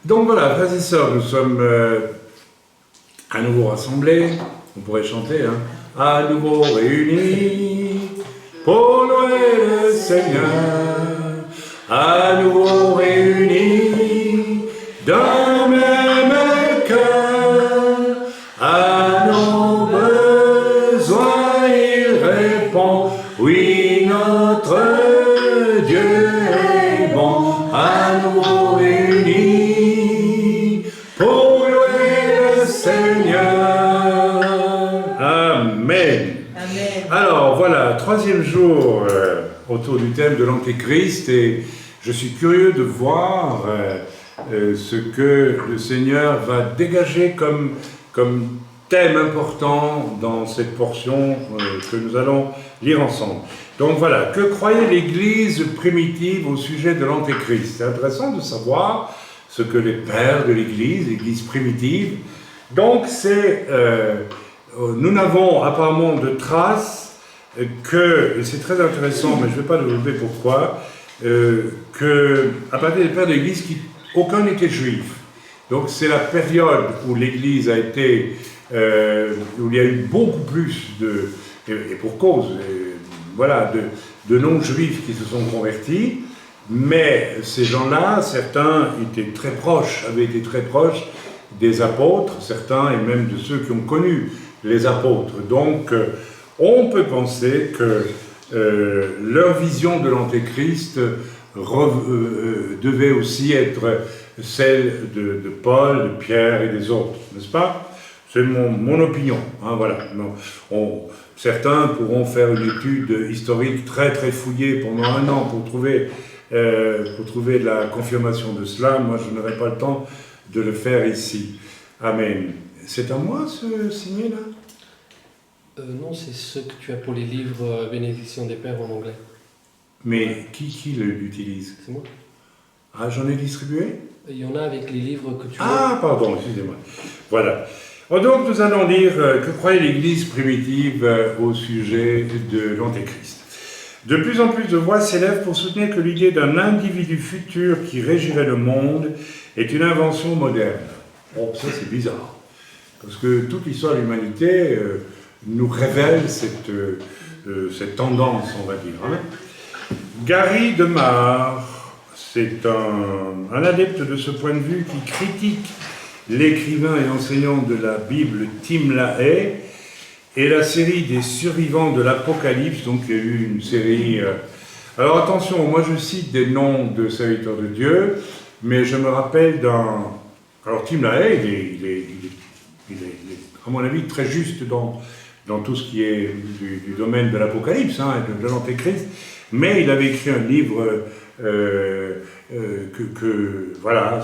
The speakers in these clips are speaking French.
Donc voilà, frères et sœurs, nous sommes à nouveau rassemblés, on pourrait chanter, hein, à nouveau réunis pour louer le Seigneur, à nouveau réunis d'un même cœur, à nos besoins il répond, oui notre Dieu est bon, à nouveau réunis pour louer le Seigneur. Amen. Amen. Alors voilà, troisième jour autour du thème de l'Antéchrist, et je suis curieux de voir ce que le Seigneur va dégager comme thème important dans cette portion que nous allons lire ensemble. Donc voilà, que croyait l'Église primitive au sujet de l'Antéchrist? C'est intéressant de savoir ce que les pères de l'Église primitive, donc c'est, nous n'avons apparemment de traces que, et c'est très intéressant, mais je ne vais pas développer pourquoi, que à partir des pères de l'Église, aucun n'était juif. Donc c'est la période où l'Église a été, où il y a eu beaucoup plus de, et pour cause, voilà, de non-juifs qui se sont convertis, mais ces gens-là, certains étaient très proches, avaient été très proches des apôtres, certains et même de ceux qui ont connu les apôtres. Donc on peut penser que leur vision de l'Antéchrist devait aussi être celle de Paul, de Pierre et des autres, n'est-ce pas? C'est mon opinion, hein, voilà. Certains pourront faire une étude historique très très fouillée pendant un an pour trouver la confirmation de cela. Moi, je n'aurai pas le temps de le faire ici. Amen. C'est à moi ce signé-là? Non, c'est ce que tu as pour les livres Bénédiction des Pères en anglais. Mais qui l'utilise? C'est moi. Ah, j'en ai distribué? Il y en a avec les livres que tu Ah, pardon, excusez-moi. Voilà. Donc, nous allons lire que croyait l'Église primitive au sujet de l'Antéchrist. De plus en plus de voix s'élèvent pour soutenir que l'idée d'un individu futur qui régirait le monde est une invention moderne. Bon, ça c'est bizarre, parce que toute l'histoire de l'humanité nous révèle cette tendance, on va dire. Hein. Gary DeMar, c'est un adepte de ce point de vue qui critique l'écrivain et enseignant de la Bible Tim LaHaye et la série des survivants de l'Apocalypse. Donc il y a eu une série... Alors attention, moi je cite des noms de serviteurs de Dieu, mais je me rappelle d'un... Alors Tim LaHaye, il est, à mon avis, très juste dans tout ce qui est du domaine de l'Apocalypse, hein, de l'Antéchrist, mais il avait écrit un livre voilà,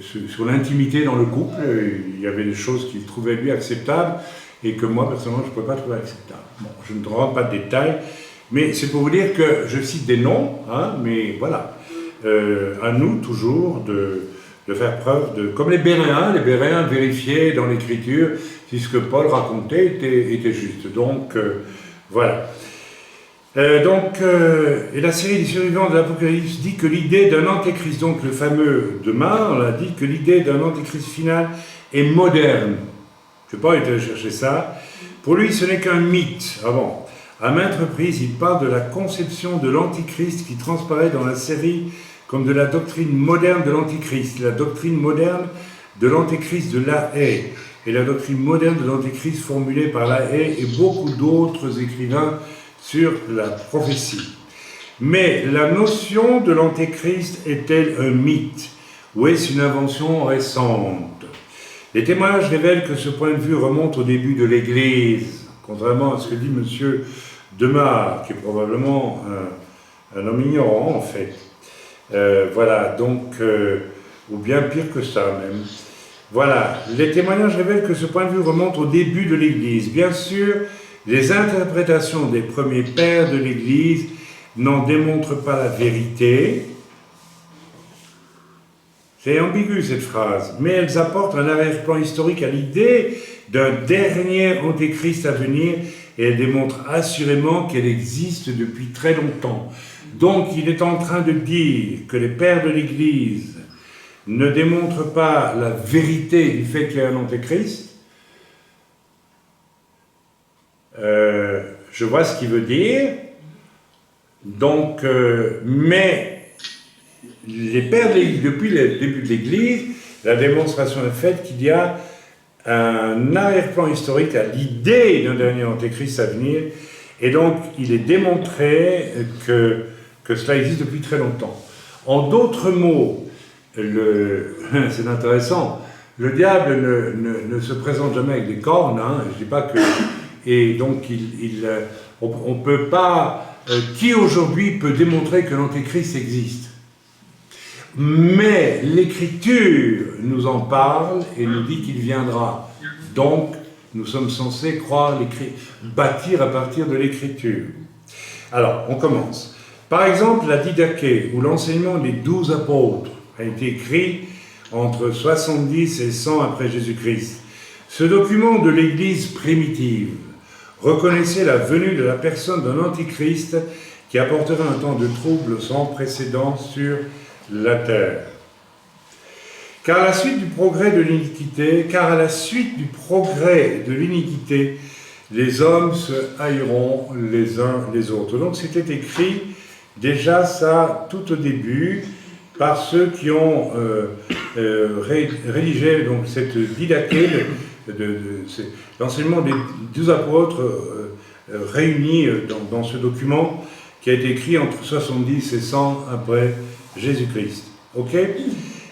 sur l'intimité dans le couple. Il y avait des choses qu'il trouvait lui acceptables et que moi, personnellement, je ne pouvais pas trouver acceptables. Bon, je ne rentre pas de détails, mais c'est pour vous dire que je cite des noms, hein, mais voilà, à nous toujours de faire preuve de... Comme les Béréens vérifiaient dans l'Écriture si ce que Paul racontait était juste. Donc, voilà. Et la série des survivants de l'Apocalypse dit que l'idée d'un antéchrist, donc le fameux DeMar, on a dit que l'idée d'un antéchrist final est moderne. Je n'ai pas été chercher ça. Pour lui, ce n'est qu'un mythe. Ah bon. À maintes reprises, il parle de la conception de l'antichrist qui transparaît dans la série comme de la doctrine moderne de l'antichrist, la doctrine moderne de l'antéchrist de LaHaye, et la doctrine moderne de l'antéchrist formulée par LaHaye et beaucoup d'autres écrivains sur la prophétie. Mais la notion de l'antéchrist est-elle un mythe ou est-ce une invention récente? Les témoignages révèlent que ce point de vue remonte au début de l'Église, contrairement à ce que dit M. DeMar, qui est probablement un homme ignorant en fait. Voilà, donc, ou bien pire que ça même. Voilà, les témoignages révèlent que ce point de vue remonte au début de l'Église. Bien sûr, les interprétations des premiers pères de l'Église n'en démontrent pas la vérité. C'est ambigu cette phrase, mais elles apportent un arrière-plan historique à l'idée d'un dernier antéchrist à venir et elles démontrent assurément qu'elle existe depuis très longtemps. Donc il est en train de dire que les pères de l'Église ne démontre pas la vérité du fait qu'il y a un antéchrist. Je vois ce qu'il veut dire. Donc, mais les pères de l'Église, depuis le début de l'Église, la démonstration est faite qu'il y a un arrière-plan historique à l'idée d'un dernier antéchrist à venir, et donc il est démontré que cela existe depuis très longtemps. En d'autres mots, c'est intéressant, le diable ne se présente jamais avec des cornes, hein, je dis pas que... Et donc on ne peut pas... qui aujourd'hui peut démontrer que l'antéchrist existe? Mais l'Écriture nous en parle et nous dit qu'il viendra. Donc, nous sommes censés croire bâtir à partir de l'Écriture. Alors, on commence. Par exemple, la Didaché, où l'enseignement des 12 apôtres a été écrit entre 70 et 100 après Jésus-Christ. Ce document de l'Église primitive reconnaissait la venue de la personne d'un antichrist qui apporterait un temps de trouble sans précédent sur la terre. Car à la suite du progrès de l'iniquité, les hommes se haïront les uns les autres. Donc c'était écrit déjà ça tout au début par ceux qui ont rédigé donc cette Didaché, l'enseignement des 12 apôtres réunis dans ce document qui a été écrit entre 70 et 100 après Jésus-Christ. Ok?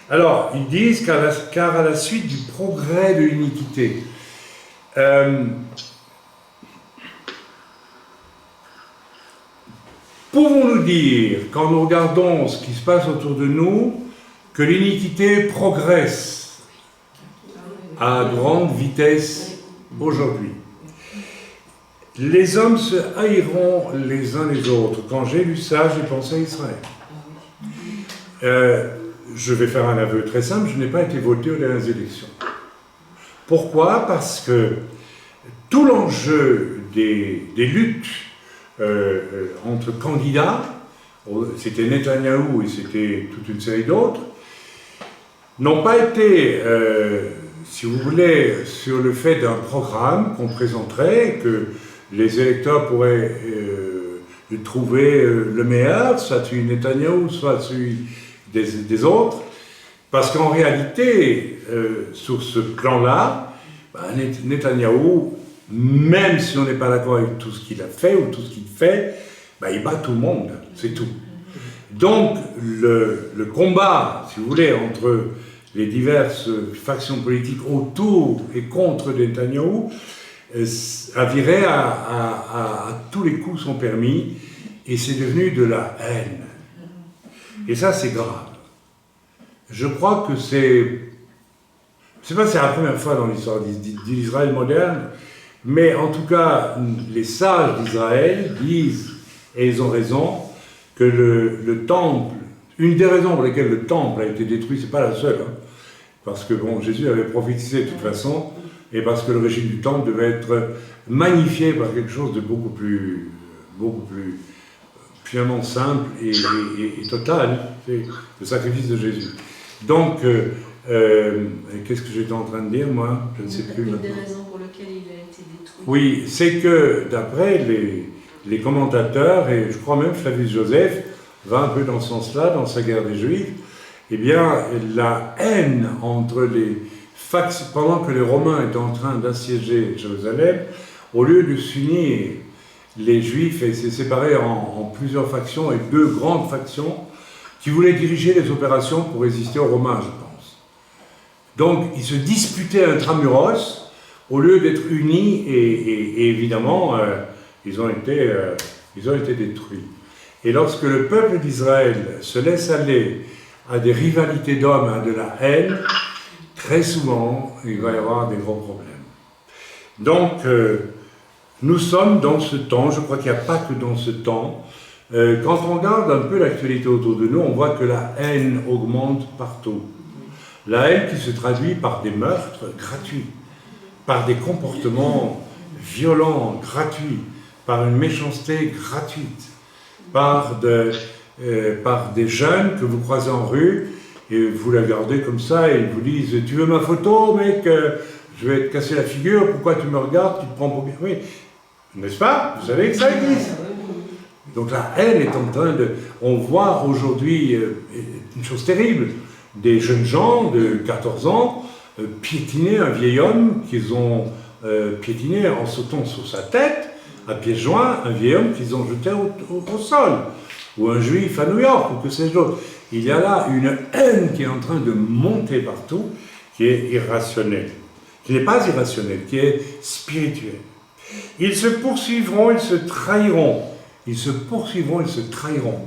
Alors, ils disent car à la suite du progrès de l'iniquité, pouvons-nous dire, quand nous regardons ce qui se passe autour de nous, que l'iniquité progresse à grande vitesse aujourd'hui? Les hommes se haïront les uns les autres. Quand j'ai lu ça, j'ai pensé à Israël. Je vais faire un aveu très simple, je n'ai pas été voté aux dernières élections. Pourquoi? Parce que tout l'enjeu des luttes entre candidats, c'était Netanyahou et c'était toute une série d'autres, n'ont pas été, si vous voulez, sur le fait d'un programme qu'on présenterait, que les électeurs pourraient trouver le meilleur, soit celui de Netanyahou, soit celui des autres, parce qu'en réalité, sur ce plan-là, Netanyahou, même si on n'est pas d'accord avec tout ce qu'il a fait ou tout ce qu'il fait, il bat tout le monde, c'est tout. Donc, le combat, si vous voulez, entre les diverses factions politiques autour et contre Netanyahou, a viré à tous les coups sont permis, et c'est devenu de la haine. Et ça, c'est grave. Je crois que c'est pas si c'est la première fois dans l'histoire d'Israël moderne, mais en tout cas, les sages d'Israël disent, et ils ont raison, que le temple, une des raisons pour lesquelles le temple a été détruit, c'est pas la seule, hein, parce que bon, Jésus avait prophétisé de toute façon, et parce que le régime du temple devait être magnifié par quelque chose de beaucoup plus finalement simple et total, c'est le sacrifice de Jésus. Donc, qu'est-ce que j'étais en train de dire, moi? Je ne sais plus maintenant. Une des raisons pour lesquelles il a été détruit. Oui, c'est que d'après les commentateurs, et je crois même Flavius Joseph va un peu dans ce sens-là, dans sa guerre des Juifs, eh bien, la haine entre les factions, pendant que les Romains étaient en train d'assiéger Jérusalem, au lieu de s'unir, les Juifs s'est séparé en plusieurs factions, et deux grandes factions, qui voulaient diriger les opérations pour résister aux Romains, je pense. Donc, ils se disputaient intramuros, au lieu d'être unis, et évidemment, ils ont été détruits. Et lorsque le peuple d'Israël se laisse aller à des rivalités d'hommes, à de la haine, très souvent, il va y avoir des gros problèmes. Donc, nous sommes dans ce temps, je crois qu'il n'y a pas que dans ce temps. Quand on regarde un peu l'actualité autour de nous, on voit que la haine augmente partout. La haine qui se traduit par des meurtres gratuits, par des comportements violents, gratuits, par une méchanceté gratuite, par des jeunes que vous croisez en rue et vous la gardez comme ça, et ils vous disent « Tu veux ma photo, mec? Je vais te casser la figure, pourquoi tu me regardes? Tu te prends pour bien... » Oui, n'est-ce pas? Vous savez que ça existe. Donc la haine est en train de... On voit aujourd'hui une chose terrible, des jeunes gens de 14 ans piétiner un vieil homme qu'ils ont piétiné en sautant sur sa tête, à pieds joints, un vieil homme qu'ils ont jeté au sol, ou un juif à New York, ou que sais-je d'autre. Il y a là une haine qui est en train de monter partout, qui est irrationnelle, qui n'est pas irrationnelle, qui est spirituelle. Ils se poursuivront, ils se trahiront. Ils se poursuivront, ils se trahiront.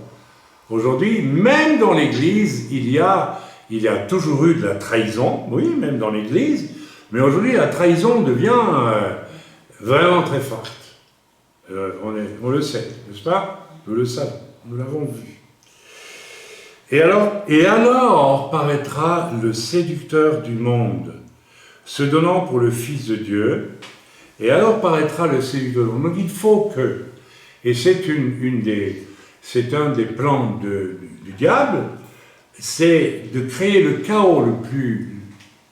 Aujourd'hui, même dans l'Église, il y a toujours eu de la trahison, oui, même dans l'Église, mais aujourd'hui, la trahison devient vraiment très forte. On le sait, n'est-ce pas? Nous le savons, nous l'avons vu. Et alors paraîtra le séducteur du monde, se donnant pour le Fils de Dieu, et alors paraîtra le séducteur du monde. Donc il faut que, et c'est un des plans du diable, c'est de créer le chaos le plus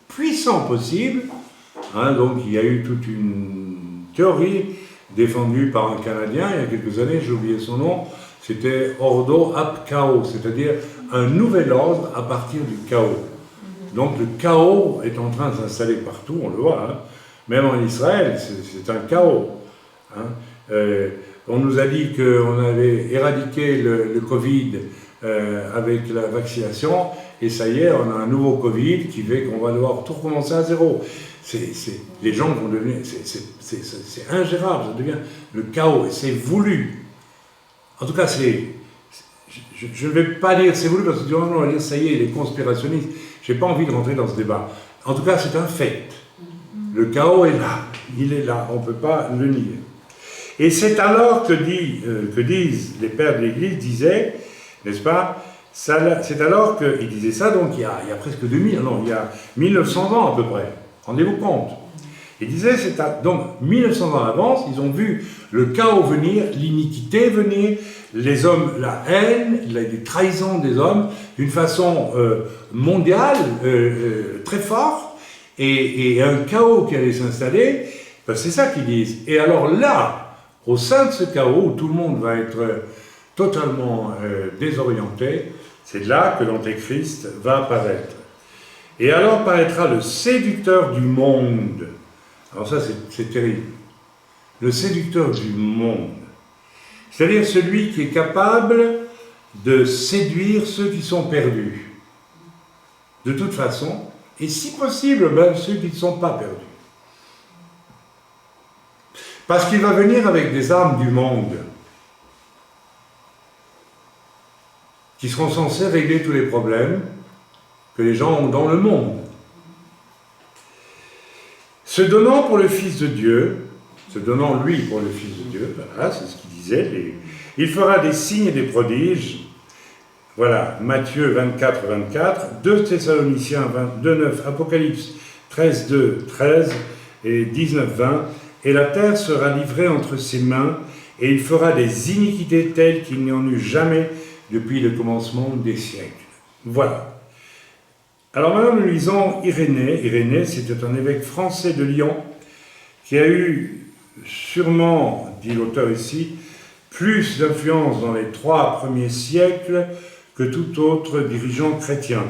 puissant possible. Hein, donc il y a eu toute une théorie défendue par un Canadien il y a quelques années, j'ai oublié son nom, c'était Ordo ab chaos, c'est-à-dire un nouvel ordre à partir du chaos. Donc le chaos est en train de s'installer partout, on le voit, hein. Même en Israël, c'est un chaos. Hein. On nous a dit qu'on avait éradiqué le Covid avec la vaccination, et ça y est, on a un nouveau Covid qui fait qu'on va devoir tout recommencer à zéro. Les gens vont devenir... C'est ingérable, ça devient le chaos, et c'est voulu. En tout cas, je ne vais pas dire c'est voulu, parce que on va dire ça y est, les conspirationnistes, je n'ai pas envie de rentrer dans ce débat. En tout cas, c'est un fait. Le chaos est là, il est là, on ne peut pas le nier. Et c'est alors que disent les pères de l'Église, disaient, n'est-ce pas, c'est alors qu'ils disaient ça, donc il y a presque 2000, non, il y a 1900 ans à peu près, rendez-vous compte. Ils disaient, donc 1900 ans en avance, ils ont vu le chaos venir, l'iniquité venir, les hommes, la haine, les trahisons des hommes, d'une façon mondiale, très forte, et un chaos qui allait s'installer, ben c'est ça qu'ils disent. Et alors là, au sein de ce chaos, où tout le monde va être totalement désorienté, c'est là que l'Antéchrist va apparaître. Et alors paraîtra le séducteur du monde. Alors ça, c'est terrible. Le séducteur du monde. C'est-à-dire celui qui est capable de séduire ceux qui sont perdus. De toute façon, et si possible, même ceux qui ne sont pas perdus. Parce qu'il va venir avec des armes du monde qui seront censées régler tous les problèmes que les gens ont dans le monde. Se donnant pour le Fils de Dieu, se donnant lui pour le Fils de Dieu, voilà, c'est ce qu'il disait, il fera des signes et des prodiges. Voilà, Matthieu 24, 24, 2 Thessaloniciens 22, 9, Apocalypse 13, 2, 13 et 19, 20. Et la terre sera livrée entre ses mains, et il fera des iniquités telles qu'il n'y en eut jamais depuis le commencement des siècles. Voilà. Alors maintenant, nous lisons Irénée. Irénée, c'était un évêque français de Lyon qui a eu sûrement, dit l'auteur ici, plus d'influence dans les 3 premiers siècles que tout autre dirigeant chrétien.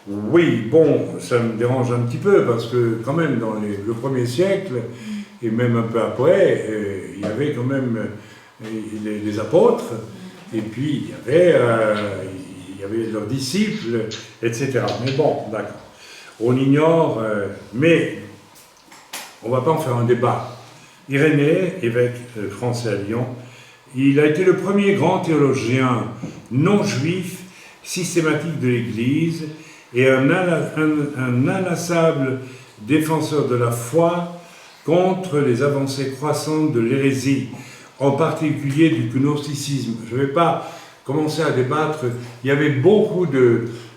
Oui, bon, ça me dérange un petit peu, parce que quand même, dans le 1er siècle, et même un peu après, il y avait quand même les apôtres, et puis il y avait leurs disciples, etc. Mais bon, d'accord. On ignore, mais on ne va pas en faire un débat. Irénée, évêque français à Lyon, il a été le premier grand théologien non-juif systématique de l'Église et un inlassable défenseur de la foi contre les avancées croissantes de l'hérésie, en particulier du gnosticisme. Je ne vais pas commencer à débattre. Il y avait beaucoup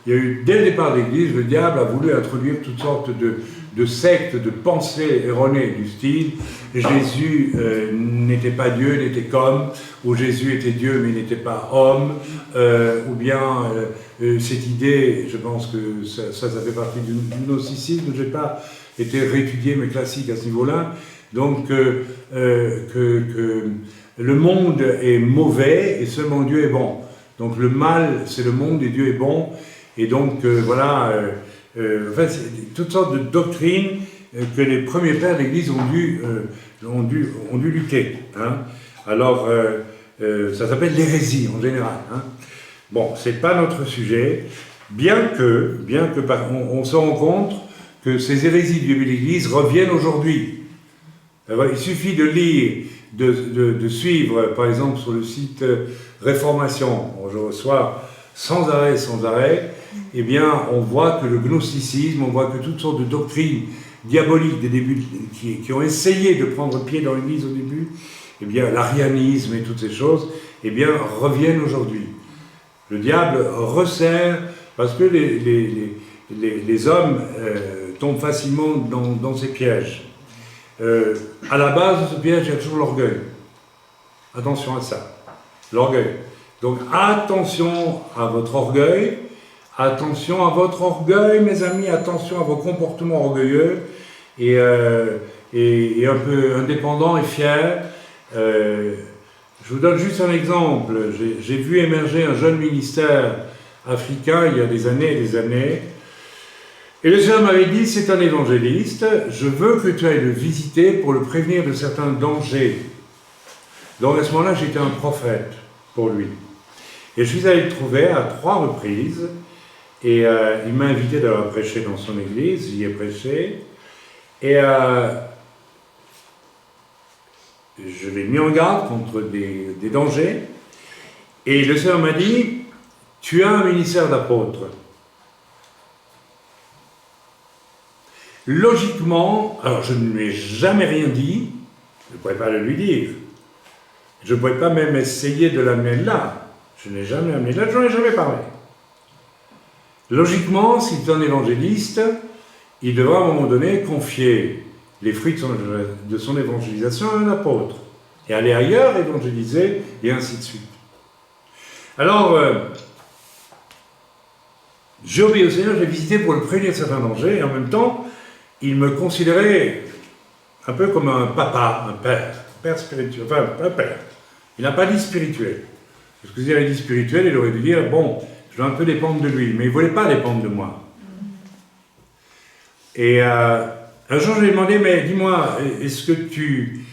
il y a eu, dès le départ de l'Église, le diable a voulu introduire toutes sortes de sectes, de pensées erronées du style Jésus n'était pas Dieu, il était qu'homme, ou Jésus était Dieu mais il n'était pas homme, ou bien cette idée, je pense que ça fait partie du gnosticisme, je n'ai pas été réétudié mes classiques à ce niveau-là, donc que le monde est mauvais et seulement Dieu est bon. Donc le mal, c'est le monde et Dieu est bon. Et donc voilà, enfin, toutes sortes de doctrines que les premiers pères de l'Église ont dû lutter. Hein. Alors, ça s'appelle l'hérésie en général. Hein. Bon, c'est pas notre sujet, bien que on se rend compte que ces hérésies du début de l'Église reviennent aujourd'hui. Il suffit de lire, de suivre, par exemple, sur le site Réformation, je reçois sans arrêt, eh bien, on voit que le gnosticisme, on voit que toutes sortes de doctrines diaboliques des débuts, qui ont essayé de prendre pied dans l'Église au début, eh bien, l'arianisme et toutes ces choses, eh bien, reviennent aujourd'hui. Le diable resserre, parce que les hommes tombent facilement dans ces pièges. À la base de ce piège, il y a toujours l'orgueil. Attention à ça, l'orgueil. Donc attention à votre orgueil, mes amis, attention à vos comportements orgueilleux et un peu indépendants et fiers. Je vous donne juste un exemple. J'ai vu émerger un jeune ministère africain il y a des années et des années. Et le Seigneur m'avait dit, c'est un évangéliste, je veux que tu ailles le visiter pour le prévenir de certains dangers. Donc à ce moment-là, j'étais un prophète pour lui. Et je suis allé le trouver à 3 reprises, et il m'a invité d'aller prêcher dans son église, j'y ai prêché, et je l'ai mis en garde contre des dangers, et le Seigneur m'a dit, tu as un ministère d'apôtre. Logiquement, alors je ne lui ai jamais rien dit, je ne pourrais pas le lui dire, je ne pourrais pas même essayer de l'amener là, je n'ai jamais amené là, je n'en ai jamais parlé. Logiquement, s'il est un évangéliste, il devra à un moment donné confier les fruits de son évangélisation à un apôtre, et aller ailleurs évangéliser, et ainsi de suite. Alors, j'ai obéi au Seigneur, j'ai visité pour le prévenir de certains dangers, et en même temps, il me considérait un peu comme un papa, un père spirituel, enfin un père. Il n'a pas dit spirituel. Parce que s'il avait dit spirituel, il aurait dû dire, bon, je dois un peu dépendre de lui, mais il ne voulait pas dépendre de moi. Et un jour, je lui ai demandé, mais dis-moi, est-ce que tu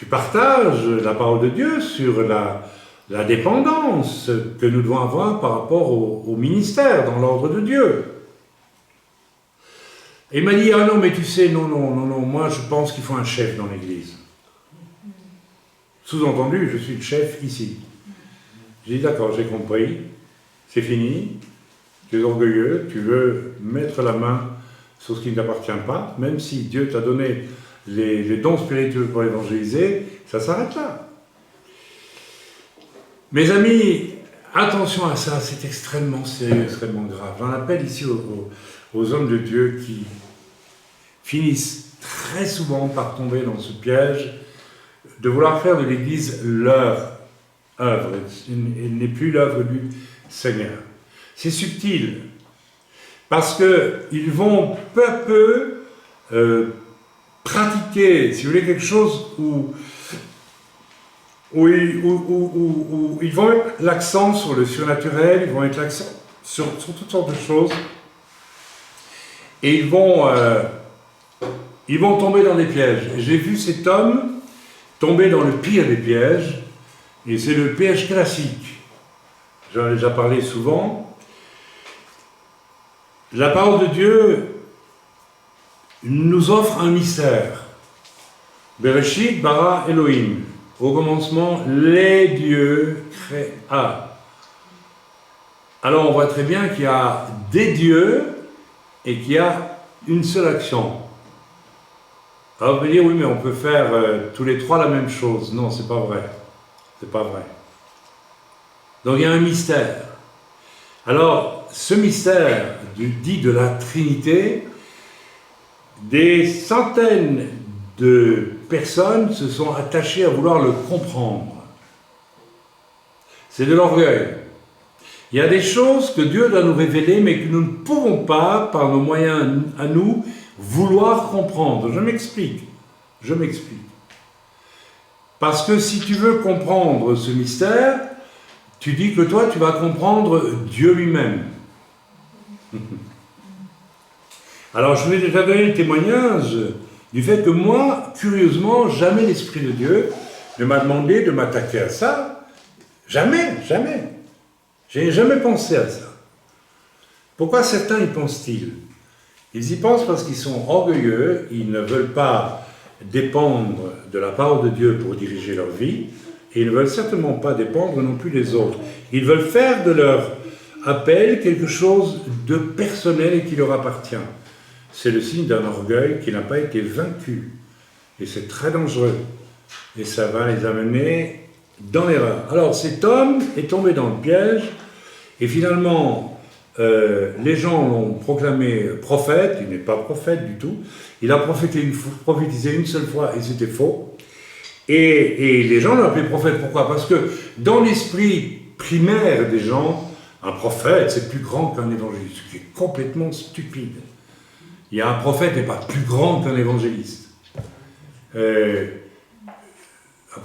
partages la parole de Dieu sur la dépendance que nous devons avoir par rapport au ministère dans l'ordre de Dieu? Et il m'a dit, ah non, mais tu sais, non, moi je pense qu'il faut un chef dans l'Église. Sous-entendu, je suis le chef ici. J'ai dit, d'accord, j'ai compris, c'est fini, tu es orgueilleux, tu veux mettre la main sur ce qui ne t'appartient pas, même si Dieu t'a donné les dons spirituels pour évangéliser, ça s'arrête là. Mes amis, attention à ça, c'est extrêmement sérieux, extrêmement grave. J'en appelle ici aux hommes de Dieu qui finissent très souvent par tomber dans ce piège de vouloir faire de l'Église leur œuvre. Elle n'est plus l'œuvre du Seigneur. C'est subtil, parce qu'ils vont peu à peu pratiquer, si vous voulez, quelque chose où ils vont mettre l'accent sur le surnaturel, ils vont mettre l'accent sur toutes sortes de choses, et ils vont tomber dans des pièges. J'ai vu cet homme tomber dans le pire des pièges, et c'est le piège classique. J'en ai déjà parlé souvent. La parole de Dieu nous offre un mystère. Bereshit bara Elohim. Au commencement, les dieux créa. Alors on voit très bien qu'il y a des dieux et qu'il y a une seule action. Alors on peut dire, oui, mais on peut faire tous les trois la même chose. Non, c'est pas vrai. C'est pas vrai. Donc il y a un mystère. Alors, ce mystère dit de la Trinité, des centaines de personnes se sont attachées à vouloir le comprendre. C'est de l'orgueil. Il y a des choses que Dieu doit nous révéler, mais que nous ne pouvons pas, par nos moyens à nous, vouloir comprendre. Je m'explique. Parce que si tu veux comprendre ce mystère, tu dis que toi, tu vas comprendre Dieu lui-même. Alors, je vous ai déjà donné le témoignage du fait que moi, curieusement, jamais l'Esprit de Dieu ne m'a demandé de m'attaquer à ça. Jamais. Je n'ai jamais pensé à ça. Pourquoi certains y pensent-ils? Ils y pensent parce qu'ils sont orgueilleux, ils ne veulent pas dépendre de la parole de Dieu pour diriger leur vie, et ils ne veulent certainement pas dépendre non plus des autres. Ils veulent faire de leur appel quelque chose de personnel et qui leur appartient. C'est le signe d'un orgueil qui n'a pas été vaincu. Et c'est très dangereux. Et ça va les amener dans l'erreur. Alors cet homme est tombé dans le piège, et finalement, les gens l'ont proclamé prophète. Il n'est pas prophète du tout. Il a prophétisé une seule fois, et c'était faux. Et les gens l'ont appelé prophète. Pourquoi? Parce que dans l'esprit primaire des gens, un prophète, c'est plus grand qu'un évangéliste, ce qui est complètement stupide. Il y a un prophète n'est pas plus grand qu'un évangéliste. Un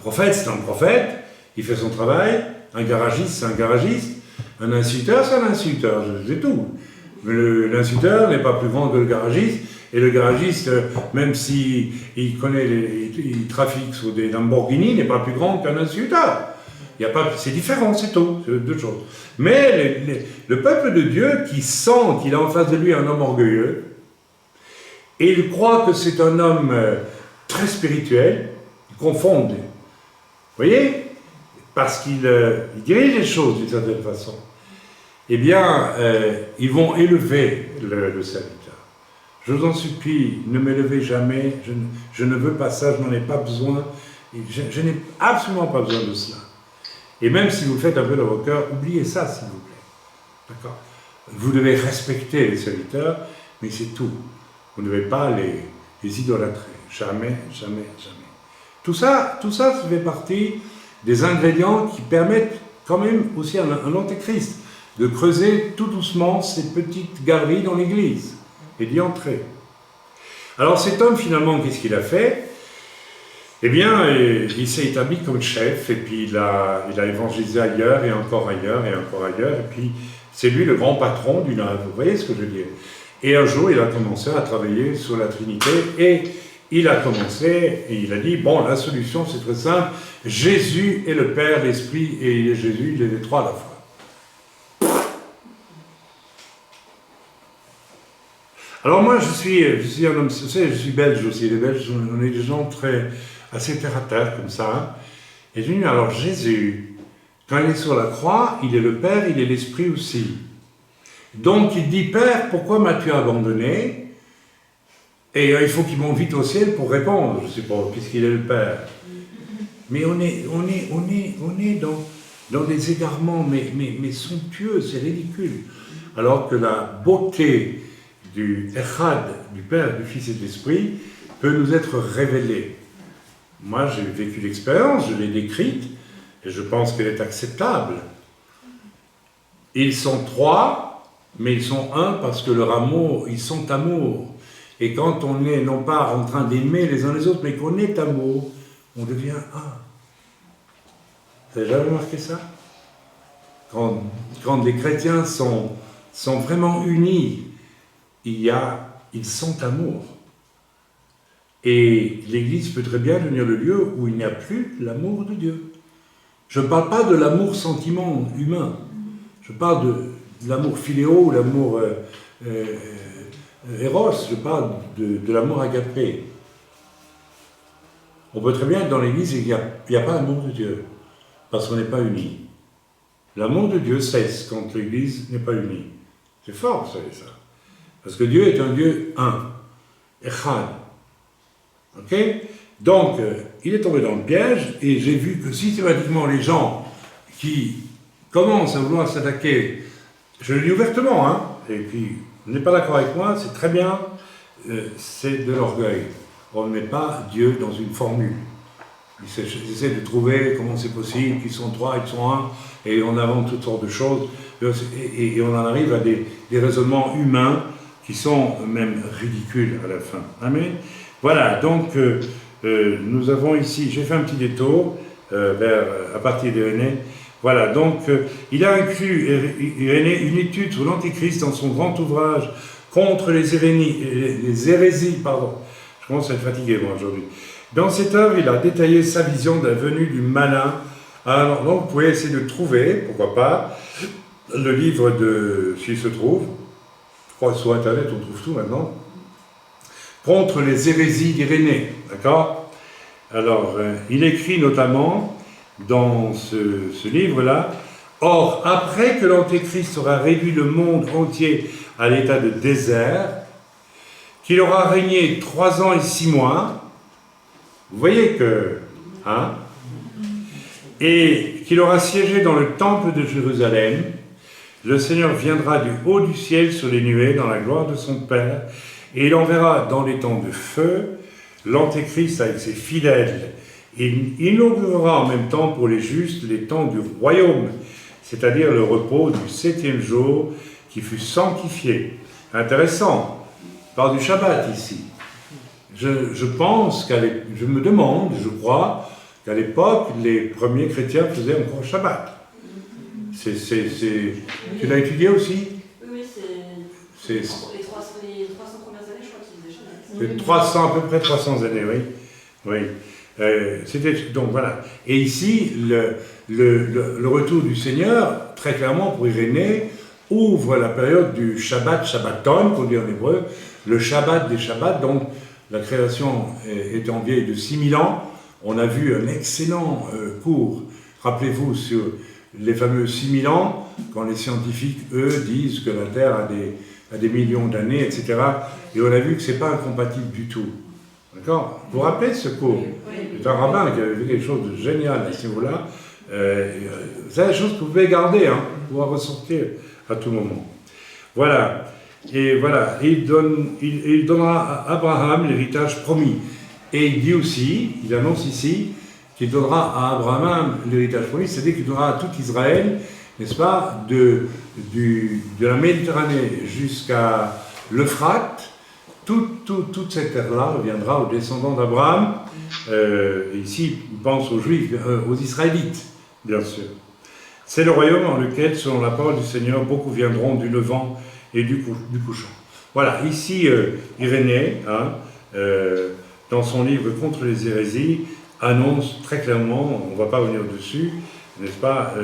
prophète, c'est un prophète, il fait son travail. Un garagiste, c'est un garagiste. Un insulteur, c'est un insulteur, c'est tout. L'insulteur n'est pas plus grand que le garagiste, et le garagiste, même s'il il trafique sur des Lamborghini, n'est pas plus grand qu'un insulteur. C'est différent, c'est tout, c'est deux choses. Mais le peuple de Dieu qui sent qu'il a en face de lui un homme orgueilleux, et il croit que c'est un homme très spirituel, ils confondent. Vous voyez? Parce qu'il dirige les choses d'une certaine façon. Eh bien, ils vont élever le serviteur. Je vous en supplie, ne m'élevez jamais, je ne veux pas ça, je n'en ai pas besoin, je n'ai absolument pas besoin de cela. Et même si vous faites un peu dans vos cœurs, oubliez ça, s'il vous plaît. D'accord? Vous devez respecter les serviteurs, mais c'est tout. Vous ne devez pas les idolâtrer. Jamais. Tout ça, ça fait partie des ingrédients qui permettent quand même aussi à un antéchrist de creuser tout doucement ces petites galeries dans l'église et d'y entrer. Alors cet homme, finalement, qu'est-ce qu'il a fait? Eh bien, il s'est établi comme chef, et puis il a évangélisé ailleurs, et encore ailleurs, et encore ailleurs, et puis c'est lui le grand patron d'une œuvre. Vous voyez ce que je veux dire? Et un jour, il a commencé à travailler sur la Trinité, et il a commencé, et il a dit, bon, la solution, c'est très simple, Jésus est le Père, l'Esprit, et Jésus, il est les trois à la fois. Alors moi, je suis un homme, vous savez, je suis belge aussi, les Belges, on est des gens assez terre à terre, comme ça, hein. Et je dis, alors Jésus, quand il est sur la croix, il est le Père, il est l'Esprit aussi. Donc il dit, Père, pourquoi m'as-tu abandonné? Et il faut qu'il monte vite au ciel pour répondre, je sais pas, puisqu'il est le Père. Mais on est dans des égarements, mais somptueux, c'est ridicule. Alors que la beauté du Echad, du Père, du Fils et de l'Esprit, peut nous être révélée. Moi, j'ai vécu l'expérience, je l'ai décrite, et je pense qu'elle est acceptable. Ils sont trois, mais ils sont un parce que leur amour, ils sont amour. Et quand on est non pas en train d'aimer les uns les autres, mais qu'on est amour, on devient un. Vous avez jamais remarqué ça? Quand des chrétiens sont vraiment unis, ils sont amour. Et l'Église peut très bien devenir le lieu où il n'y a plus l'amour de Dieu. Je ne parle pas de l'amour-sentiment humain. Je parle de l'amour philéo ou l'amour éros. Je parle de l'amour agapé. On peut très bien être dans l'Église et qu'il n'y a pas l'amour de Dieu, parce qu'on n'est pas unis. L'amour de Dieu cesse quand l'Église n'est pas unie. C'est fort, vous savez ça. Parce que Dieu est un Dieu un, Echad. Ok? Donc, il est tombé dans le piège, et j'ai vu que systématiquement les gens qui commencent à vouloir s'attaquer je le dis ouvertement, hein, et puis, vous n'êtes pas d'accord avec moi, c'est très bien, c'est de l'orgueil. On ne met pas Dieu dans une formule. Ils essaient de trouver comment c'est possible, qu'ils sont trois, ils sont un, et on invente toutes sortes de choses, et on en arrive à des raisonnements humains qui sont même ridicules à la fin. Amen. Voilà, donc nous avons ici, j'ai fait un petit détour à partir d'Irénée. Voilà, donc il a inclus, Irénée, une étude sur l'Antéchrist dans son grand ouvrage contre les hérésies, pardon. Je commence à être fatigué moi aujourd'hui. Dans cette œuvre, il a détaillé sa vision de la venue du malin. Alors, donc, vous pouvez essayer de trouver, pourquoi pas, le livre de, s'il se trouve, je crois que sur Internet, on trouve tout maintenant, contre les hérésies d'Irénée, d'accord? Alors, il écrit notamment dans ce livre-là, « Or, après que l'Antéchrist aura réduit le monde entier à l'état de désert, qu'il aura régné 3 ans et 6 mois, vous voyez que, hein, et qu'il aura siégé dans le temple de Jérusalem, le Seigneur viendra du haut du ciel sur les nuées dans la gloire de son Père, et il enverra dans les temps de feu l'Antéchrist avec ses fidèles. Il inaugurera en même temps pour les justes les temps du royaume, c'est-à-dire le repos du 7e jour qui fut sanctifié. » Intéressant, il parle du Shabbat ici. Je pense je me demande, je crois, qu'à l'époque, les premiers chrétiens faisaient encore Shabbat. Tu l'as étudié aussi? Oui, c'est les 300 premières années, je crois qu'ils faisaient Shabbat. C'est 300, à peu près 300 années, oui. Oui. Donc voilà. Et ici, le retour du Seigneur, très clairement pour Irénée, ouvre la période du Shabbat, Shabbaton, qu'on dit en hébreu, le Shabbat des Shabbats, donc la création étant vieille de 6000 ans. On a vu un excellent cours, rappelez-vous, sur les fameux 6000 ans, quand les scientifiques, eux, disent que la Terre a des millions d'années, etc. Et on a vu que ce n'est pas incompatible du tout. D'accord? Vous vous rappelez de ce cours? C'est un rabbin qui avait vu quelque chose de génial à ce niveau-là. C'est des choses que vous pouvez garder, hein, pouvoir ressortir à tout moment. Voilà. Et voilà, il donnera à Abraham l'héritage promis. Et il dit aussi, il annonce ici, qu'il donnera à Abraham l'héritage promis, c'est-à-dire qu'il donnera à tout Israël, n'est-ce pas, de la Méditerranée jusqu'à l'Euphrate, toute cette terre-là reviendra aux descendants d'Abraham. Ici, il pense aux Juifs, aux Israélites, bien sûr. C'est le royaume en lequel, selon la parole du Seigneur, beaucoup viendront du levant et du couchant. Voilà, ici, Irénée, hein, dans son livre Contre les hérésies, annonce très clairement, on ne va pas revenir dessus, n'est-ce pas,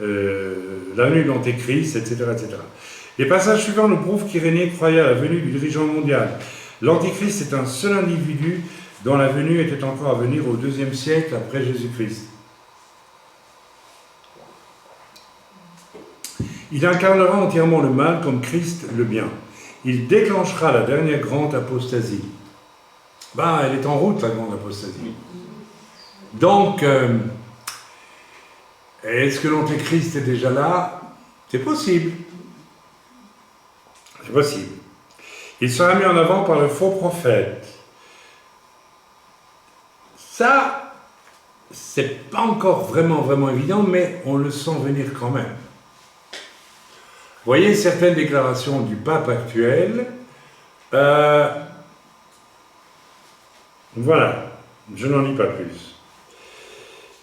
la venue de l'Antéchrist, etc., etc. Les passages suivants nous prouvent qu'Irénée croyait à la venue du dirigeant mondial. L'Antéchrist est un seul individu dont la venue était encore à venir au IIe siècle après Jésus-Christ. Il incarnera entièrement le mal comme Christ le bien. Il déclenchera la dernière grande apostasie. Elle est en route, la grande apostasie. Donc, est-ce que l'Antéchrist est déjà là? C'est possible. C'est possible. Il sera mis en avant par le faux prophète. Ça, c'est pas encore vraiment évident, mais on le sent venir quand même. Vous voyez certaines déclarations du pape actuel. Voilà, je n'en dis pas plus.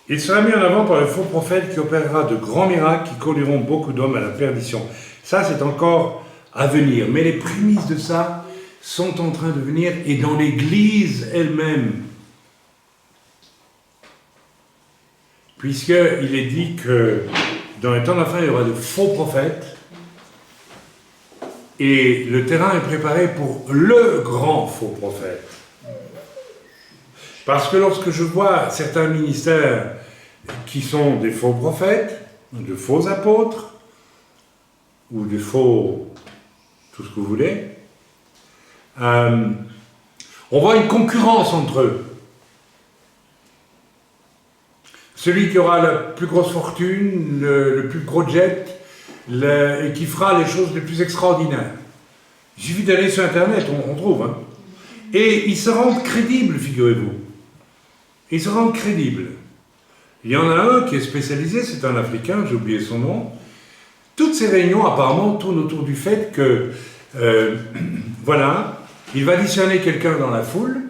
Il sera mis en avant par le faux prophète qui opérera de grands miracles qui conduiront beaucoup d'hommes à la perdition. Ça, c'est encore à venir. Mais les prémices de ça sont en train de venir, et dans l'Église elle-même. Puisqu'il est dit que dans les temps de la fin, il y aura de faux prophètes, et le terrain est préparé pour le grand faux prophète. Parce que lorsque je vois certains ministères qui sont des faux prophètes, de faux apôtres, ou de faux tout ce que vous voulez, on voit une concurrence entre eux. Celui qui aura la plus grosse fortune, le plus gros jet, et qui fera les choses les plus extraordinaires. Il suffit d'aller sur Internet, on trouve. Hein. Et ils se rendent crédibles, figurez-vous. Ils se rendent crédibles. Il y en a un qui est spécialisé, c'est un Africain, j'ai oublié son nom. Toutes ces réunions, apparemment, tournent autour du fait que, voilà, il va discerner quelqu'un dans la foule,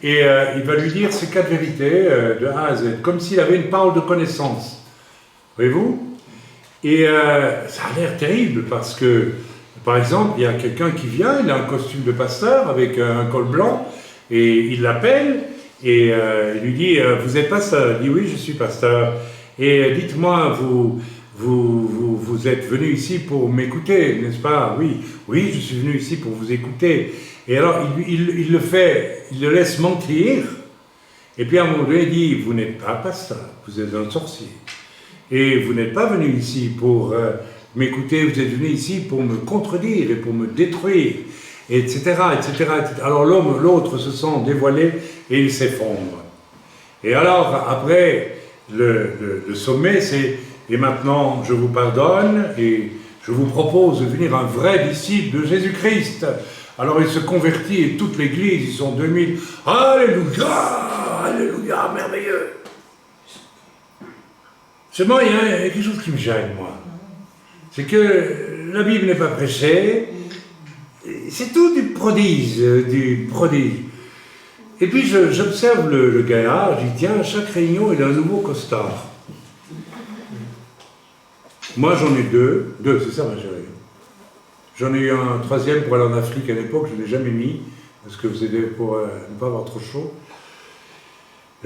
et il va lui dire ces 4 vérités de A à Z, comme s'il avait une parole de connaissance. Voyez-vous? Et ça a l'air terrible, parce que, par exemple, il y a quelqu'un qui vient, il a un costume de pasteur, avec un col blanc, et il l'appelle, et il lui dit « Vous êtes pasteur ?» Il dit « Oui, je suis pasteur. Et dites-moi, vous êtes venu ici pour m'écouter, n'est-ce pas? Oui, oui, je suis venu ici pour vous écouter. » Et alors, il le laisse mentir, et puis à un moment donné, il dit « Vous n'êtes pas pasteur, vous êtes un sorcier. Et vous n'êtes pas venu ici pour m'écouter, vous êtes venu ici pour me contredire et pour me détruire. » etc., etc., etc. Alors l'autre se sent dévoilé et il s'effondre. Et alors, après, le sommet, c'est « Et maintenant, je vous pardonne et je vous propose de devenir un vrai disciple de Jésus-Christ. » Alors il se convertit et toute l'église, ils sont 2000. « Alléluia, Alléluia, merveilleux !» Seulement, il y a quelque chose qui me gêne, moi. C'est que la Bible n'est pas prêchée. C'est tout du prodige, Et puis j'observe le gaillard, je dis tiens, à chaque réunion il a un nouveau costard. Moi j'en ai deux, c'est ça ma chérie. J'en ai eu un 3e pour aller en Afrique à l'époque, je ne l'ai jamais mis, parce que vous aidez pour ne pas avoir trop chaud.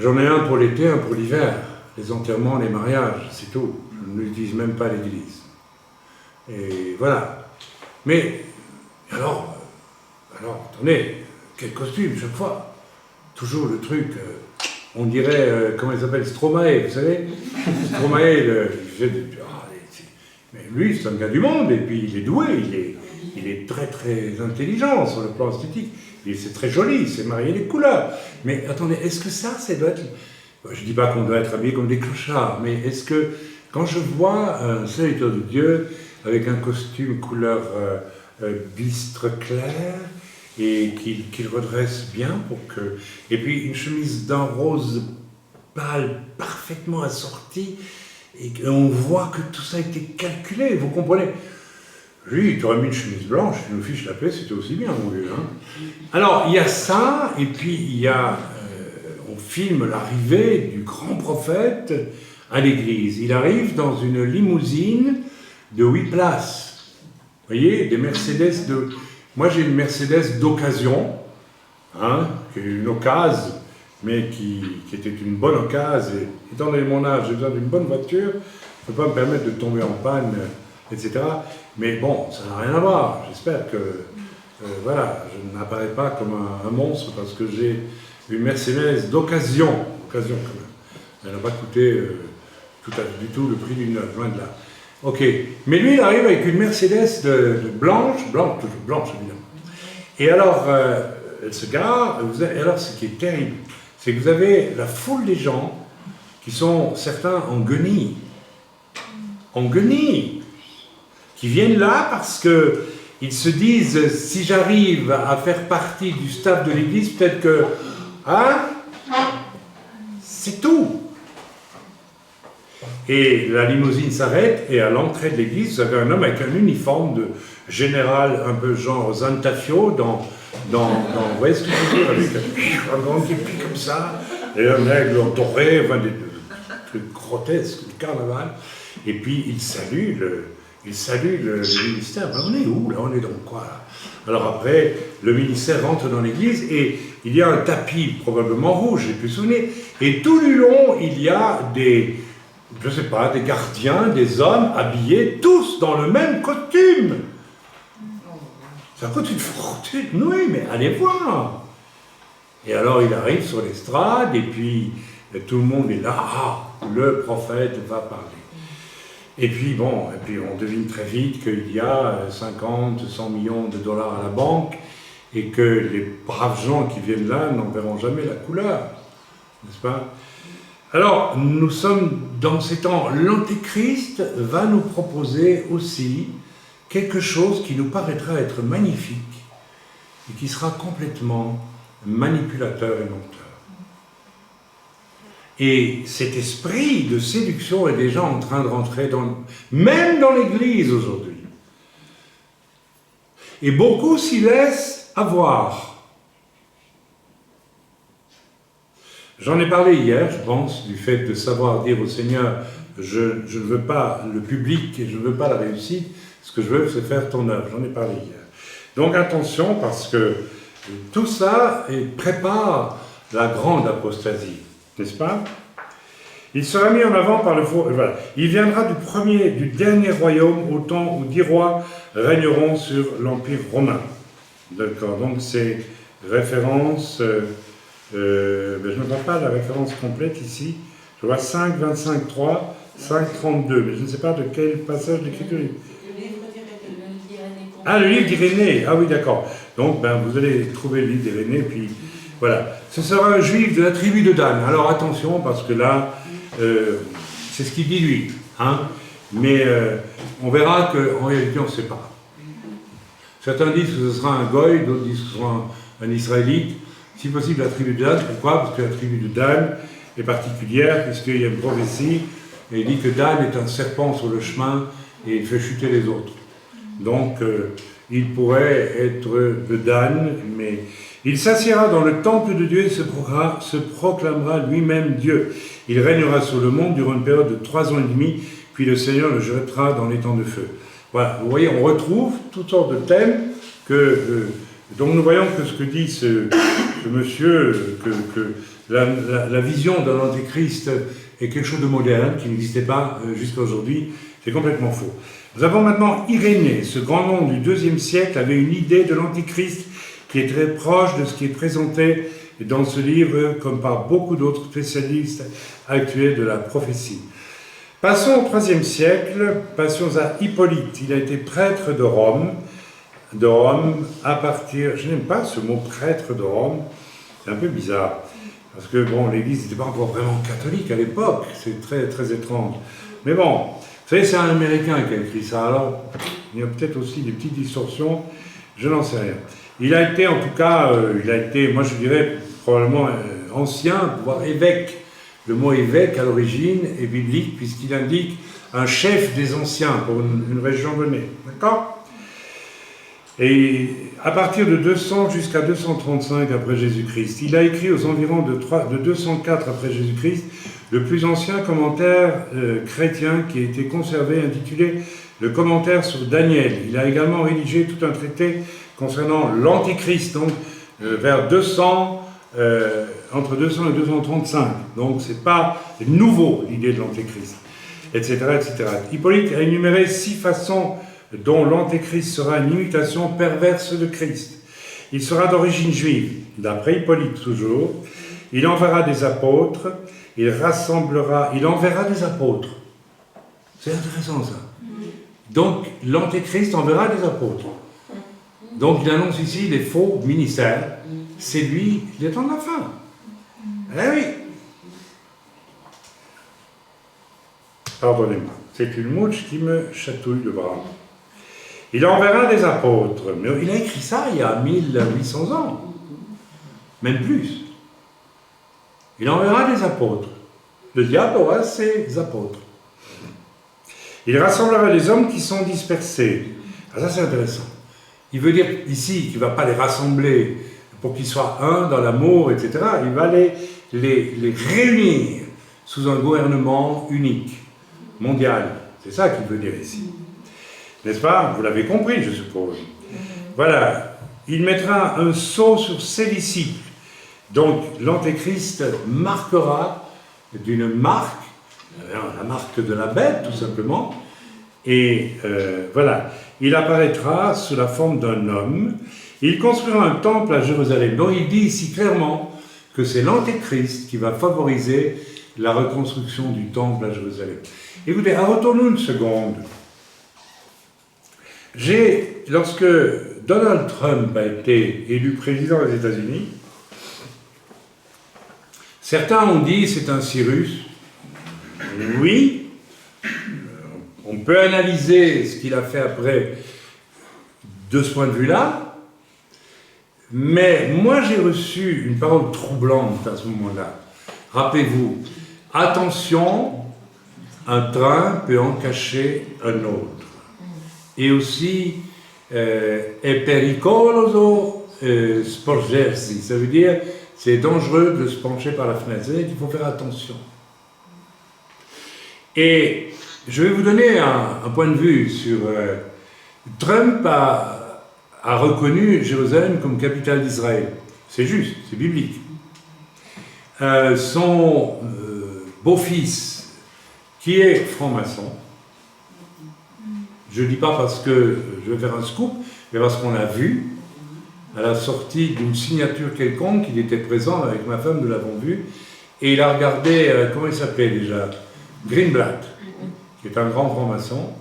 J'en ai un pour l'été, un pour l'hiver, les enterrements, les mariages, c'est tout. Je ne l'utilise même pas à l'église. Et voilà. Mais alors, attendez, quel costume, chaque fois. Toujours le truc, on dirait, comment il s'appelle, Stromae, vous savez. Stromae, mais lui, c'est un gars du monde, et puis il est doué, il est très très intelligent sur le plan esthétique. C'est très joli, c'est marié les couleurs. Mais attendez, est-ce que ça doit être... Je ne dis pas qu'on doit être habillé comme des clochards, mais est-ce que, quand je vois un serviteur de Dieu avec un costume couleur... bistre clair et qu'il redresse bien pour que... Et puis une chemise d'un rose pâle parfaitement assortie et on voit que tout ça a été calculé, vous comprenez? Lui, il t'aurait mis une chemise blanche, tu nous fiches la paix, c'était aussi bien, mon vieux. Hein. Alors, il y a ça, et puis il y a... on filme l'arrivée du grand prophète à l'église. Il arrive dans une limousine de 8 places. Vous voyez, des Mercedes de... Moi, j'ai une Mercedes d'occasion, hein, qui est une occasion, mais qui était une bonne occasion. Et étant donné mon âge, j'ai besoin d'une bonne voiture, je ne peux pas me permettre de tomber en panne, etc. Mais bon, ça n'a rien à voir. J'espère que, voilà, je n'apparais pas comme un monstre parce que j'ai une Mercedes d'occasion. Occasion, quand même. Elle n'a pas coûté du tout le prix d'une neuve, loin de là. Ok, mais lui il arrive avec une Mercedes de blanche, toujours blanche évidemment. Et alors, elle se gare, et alors ce qui est terrible, c'est que vous avez la foule des gens qui sont certains en guenilles, qui viennent là parce qu'ils se disent, si j'arrive à faire partie du staff de l'église, peut-être que, hein, c'est tout. Et la limousine s'arrête, et à l'entrée de l'église, vous avez un homme avec un uniforme de général, un peu genre Zantafio, vous voyez ce que je veux dire, avec un grand képi comme ça, et un aigle doré, enfin des trucs grotesques, le carnaval, et puis il salue le ministère. Ben, on est où, là? On est dans quoi, là? Alors après, le ministère rentre dans l'église, et il y a un tapis, probablement rouge, j'ai pu souvenir, et tout du long, il y a des gardiens, des hommes habillés tous dans le même costume. Ça coûte une fortune, oui, mais allez voir. Et alors il arrive sur l'estrade, et puis tout le monde est là, le prophète va parler. Et puis bon, on devine très vite qu'il y a 50, 100 millions de dollars à la banque, et que les braves gens qui viennent là n'en verront jamais la couleur, n'est-ce pas? Alors, nous sommes dans ces temps. L'Antéchrist va nous proposer aussi quelque chose qui nous paraîtra être magnifique et qui sera complètement manipulateur et menteur. Et cet esprit de séduction est déjà en train de rentrer même dans l'Église aujourd'hui. Et beaucoup s'y laissent avoir. J'en ai parlé hier, je pense, du fait de savoir dire au Seigneur, je ne veux pas le public et je ne veux pas la réussite, ce que je veux, c'est faire ton œuvre. J'en ai parlé hier. Donc attention, parce que tout ça prépare la grande apostasie, n'est-ce pas? Il sera mis en avant par le faux. Voilà. Il viendra du dernier royaume au temps où 10 rois régneront sur l'Empire romain. D'accord, donc c'est référence. Je ne vois pas la référence complète ici. Je vois 5, 25, 3, 5, 32, mais je ne sais pas de quel passage d'écriture. Ah, le livre d'Irénée. Ah oui, d'accord. Donc, vous allez trouver le livre d'Irénée, puis voilà. Ce sera un juif de la tribu de Dan. Alors attention, parce que là, c'est ce qu'il dit lui. Hein, mais on verra qu'en réalité, on ne sait pas. Certains disent que ce sera un goy, d'autres disent que ce sera un israélite. Si possible, la tribu de Dan. Pourquoi? Parce que la tribu de Dan est particulière, puisqu'il y a une prophétie, et il dit que Dan est un serpent sur le chemin, et il fait chuter les autres. Donc, il pourrait être de Dan, mais il s'assiera dans le temple de Dieu et se proclamera lui-même Dieu. Il régnera sur le monde durant une période de 3 ans et demi, puis le Seigneur le jettera dans les temps de feu. Voilà, vous voyez, on retrouve toutes sortes de thèmes donc nous voyons que ce que dit ce monsieur, que la vision d'un antéchrist est quelque chose de moderne, qui n'existait pas jusqu'à aujourd'hui, c'est complètement faux. Nous avons maintenant Irénée. Ce grand nom du IIe siècle avait une idée de l'antéchrist qui est très proche de ce qui est présenté dans ce livre, comme par beaucoup d'autres spécialistes actuels de la prophétie. Passons au IIIe siècle, passons à Hippolyte. Il a été prêtre de Rome à partir... Je n'aime pas ce mot prêtre de Rome, c'est un peu bizarre, parce que bon, l'Église n'était pas encore vraiment catholique à l'époque, c'est très, très étrange. Mais bon, vous savez, c'est un Américain qui a écrit ça, alors il y a peut-être aussi des petites distorsions, je n'en sais rien. Il a été, en tout cas, moi je dirais, probablement ancien, voire évêque. Le mot évêque, à l'origine, est biblique, puisqu'il indique un chef des anciens pour une région donnée. D'accord? Et à partir de 200 jusqu'à 235 après Jésus-Christ, il a écrit aux environs de 204 après Jésus-Christ le plus ancien commentaire chrétien qui a été conservé, intitulé le commentaire sur Daniel. Il a également rédigé tout un traité concernant l'Antéchrist, donc vers 200, entre 200 et 235. Donc c'est pas nouveau l'idée de l'Antéchrist, etc., etc. Hippolyte a énuméré 6 façons dont l'Antéchrist sera une imitation perverse de Christ. Il sera d'origine juive, d'après Hippolyte toujours. Il enverra des apôtres, il enverra des apôtres. C'est intéressant ça. Donc l'Antéchrist enverra des apôtres. Donc il annonce ici les faux ministères. C'est lui, il est en la fin. Eh oui. Pardonnez-moi, c'est une mouche qui me chatouille le bras. Il enverra des apôtres. Mais il a écrit ça il y a 1800 ans. Même plus. Il enverra des apôtres. Le diable aura ses apôtres. Il rassemblera les hommes qui sont dispersés. Ah, ça c'est intéressant. Il veut dire ici qu'il ne va pas les rassembler pour qu'ils soient un dans l'amour, etc. Il va les réunir sous un gouvernement unique, mondial. C'est ça qu'il veut dire ici. N'est-ce pas? Vous l'avez compris, je suppose. Voilà. Il mettra un sceau sur ses disciples. Donc, l'Antéchrist marquera d'une marque, la marque de la bête, tout simplement. Et voilà. Il apparaîtra sous la forme d'un homme. Il construira un temple à Jérusalem. Donc, il dit ici clairement que c'est l'Antéchrist qui va favoriser la reconstruction du temple à Jérusalem. Écoutez, retournons une seconde. Lorsque Donald Trump a été élu président des États-Unis, Certains ont dit c'est un Cyrus. Oui, on peut analyser ce qu'il a fait après de ce point de vue-là, mais moi j'ai reçu une parole troublante à ce moment-là. Rappelez-vous, attention, un train peut en cacher un autre. Et aussi, è pericoloso sporgersi, ça veut dire c'est dangereux de se pencher par la fenêtre, c'est-à-dire qu'il faut faire attention. Et je vais vous donner un point de vue sur... Trump a reconnu Jérusalem comme capitale d'Israël. C'est juste, c'est biblique. Son beau-fils, qui est franc-maçon, je ne dis pas parce que je vais faire un scoop, mais parce qu'on l'a vu, à la sortie d'une signature quelconque, il était présent avec ma femme, nous l'avons vu, et il a regardé, comment il s'appelait déjà, Greenblatt, qui est un grand franc-maçon,